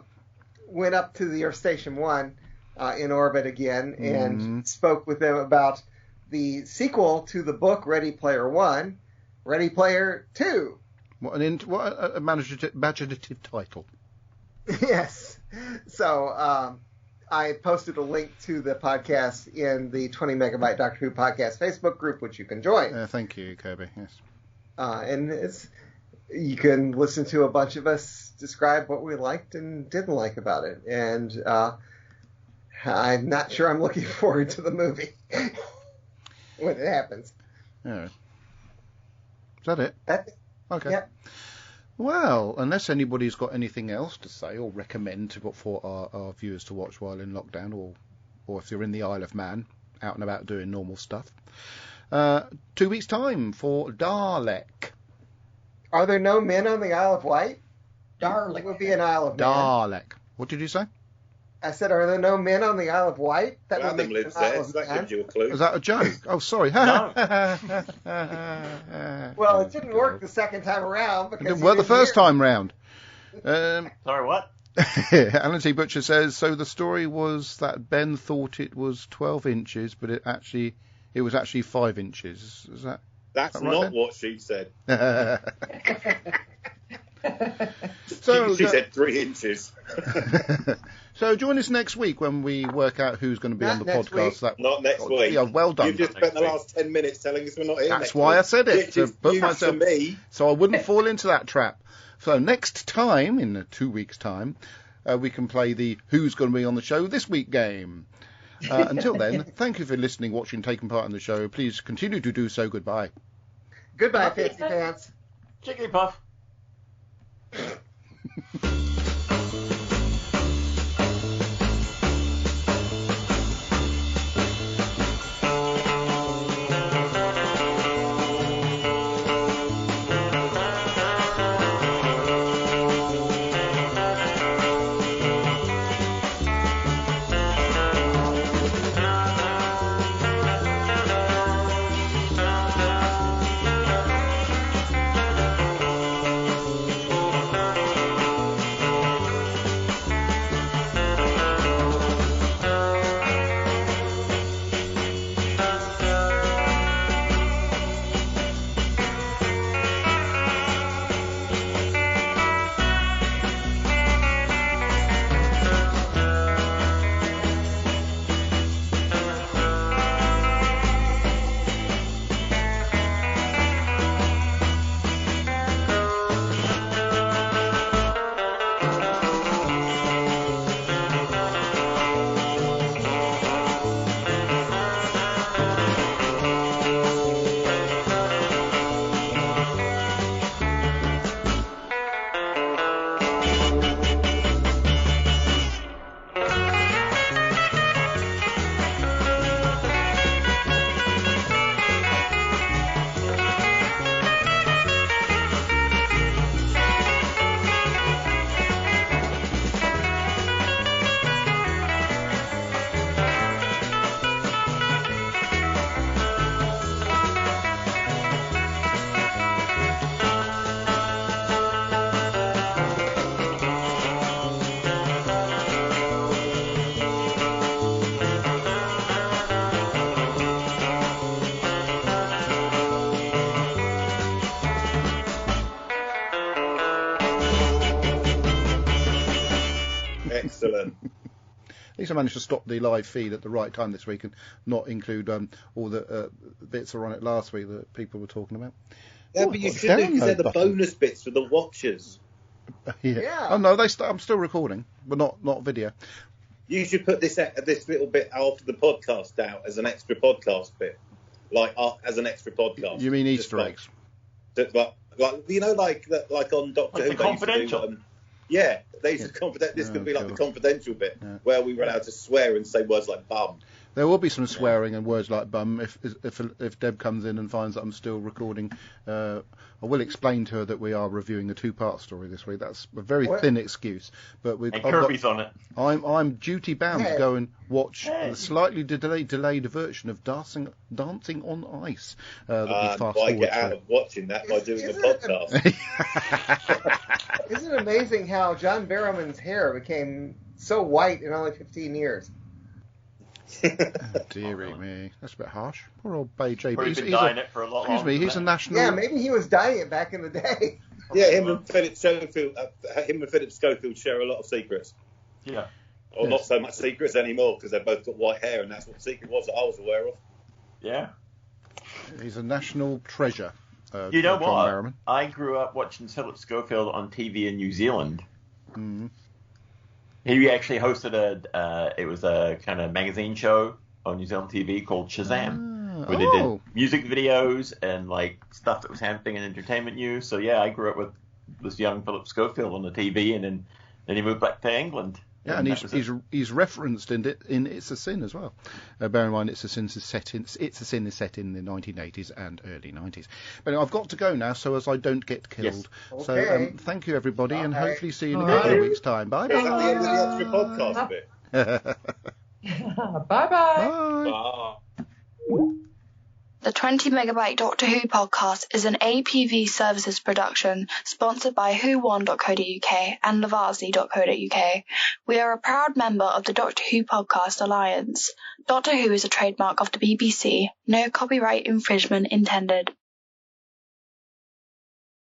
went up to the Earth Station 1 in orbit again and spoke with them about the sequel to the book Ready Player One, Ready Player 2. What a imaginative title. Yes. So I posted a link to the podcast in the 20 Megabyte Doctor Who podcast Facebook group, which you can join. Thank you, Kirby. Yes. And you can listen to a bunch of us describe what we liked and didn't like about it. And I'm not sure I'm looking forward to the movie when it happens. Yeah. Is that it? That's it. Okay. Yeah. Well, unless anybody's got anything else to say or recommend for our viewers to watch while in lockdown, or if you're in the Isle of Man, out and about doing normal stuff. 2 weeks' time for Dalek. Are there no men on the Isle of Wight? Dalek. It would be an Isle of Man. Dalek. What did you say? I said, are there no men on the Isle of Wight? That would make lives an Isle there, of so that Man. gives you a clue. Is that a joke? Oh, sorry. Well, it didn't work the second time around. It didn't work the first time round. Sorry, what? Alan T. Butcher says, so the story was that Ben thought it was 12 inches, but it was actually 5 inches. Is that? That's right, not Ben? what she said. So she said 3 inches. So join us next week when we work out who's going to be Not on the next podcast. week. Not next week. Yeah, well done. You've just spent the last 10 minutes telling us we're not here. That's next why week, I said it, which to is put news myself- to me. So I wouldn't fall into that trap. So next time, in 2 weeks' time, we can play the Who's Going to Be on the Show This Week game. Until then, thank you for listening, watching, taking part in the show. Please continue to do so. Goodbye. Goodbye, Fancy Pants. Chickadee puff. then. At least I managed to stop the live feed at the right time this week and not include all the bits that were on it last week that people were talking about. Yeah, but you should do, because they're the bonus bits for the watchers. Yeah. Oh no, I'm still recording, but not video. You should put this little bit after the podcast out as an extra podcast bit, as an extra podcast. You mean Easter eggs? Like on Doctor Who, the confidential. They used to this could be like the confidential bit where we were allowed to swear and say words like bum. There will be some swearing and words like bum if Deb comes in and finds that I'm still recording. I will explain to her that we are reviewing a 2-part story this week. That's a very thin excuse, but Kirby's on it. I'm duty bound to go and watch the slightly delayed version of Dancing on Ice. I get out of watching that by doing the podcast. Isn't it amazing how John Barrowman's hair became so white in only 15 years? Oh, dearie me, that's a bit harsh. Poor old Bay JB. He's been dyeing it for a lot longer. He's a national. Yeah, maybe he was dyeing it back in the day. Yeah, him and Philip Schofield share a lot of secrets. Yeah. Or not so much secrets anymore, because they've both got white hair, and that's what the secret was that I was aware of. Yeah. He's a national treasure. You know John what? Barrowman. I grew up watching Philip Schofield on TV in New Zealand. Mm. He actually hosted it was a kind of magazine show on New Zealand TV called Shazam, where they did music videos and like stuff that was happening in entertainment news. So yeah, I grew up with this young Philip Schofield on the TV, and then he moved back to England. Yeah, and he's referenced in It's a Sin as well. Bear in mind, It's a Sin is set in the 1980s and early 90s. But I've got to go now, so as I don't get killed. Yes. So Okay. thank you, everybody, and hopefully see you in a couple of weeks' time. Bye bye. Is that the end of the extra podcast bit? Bye-bye. Bye. The 20 Megabyte Doctor Who podcast is an APV Services production sponsored by whowon.co.uk and lavazi.co.uk. We are a proud member of the Doctor Who Podcast Alliance. Doctor Who is a trademark of the BBC. No copyright infringement intended.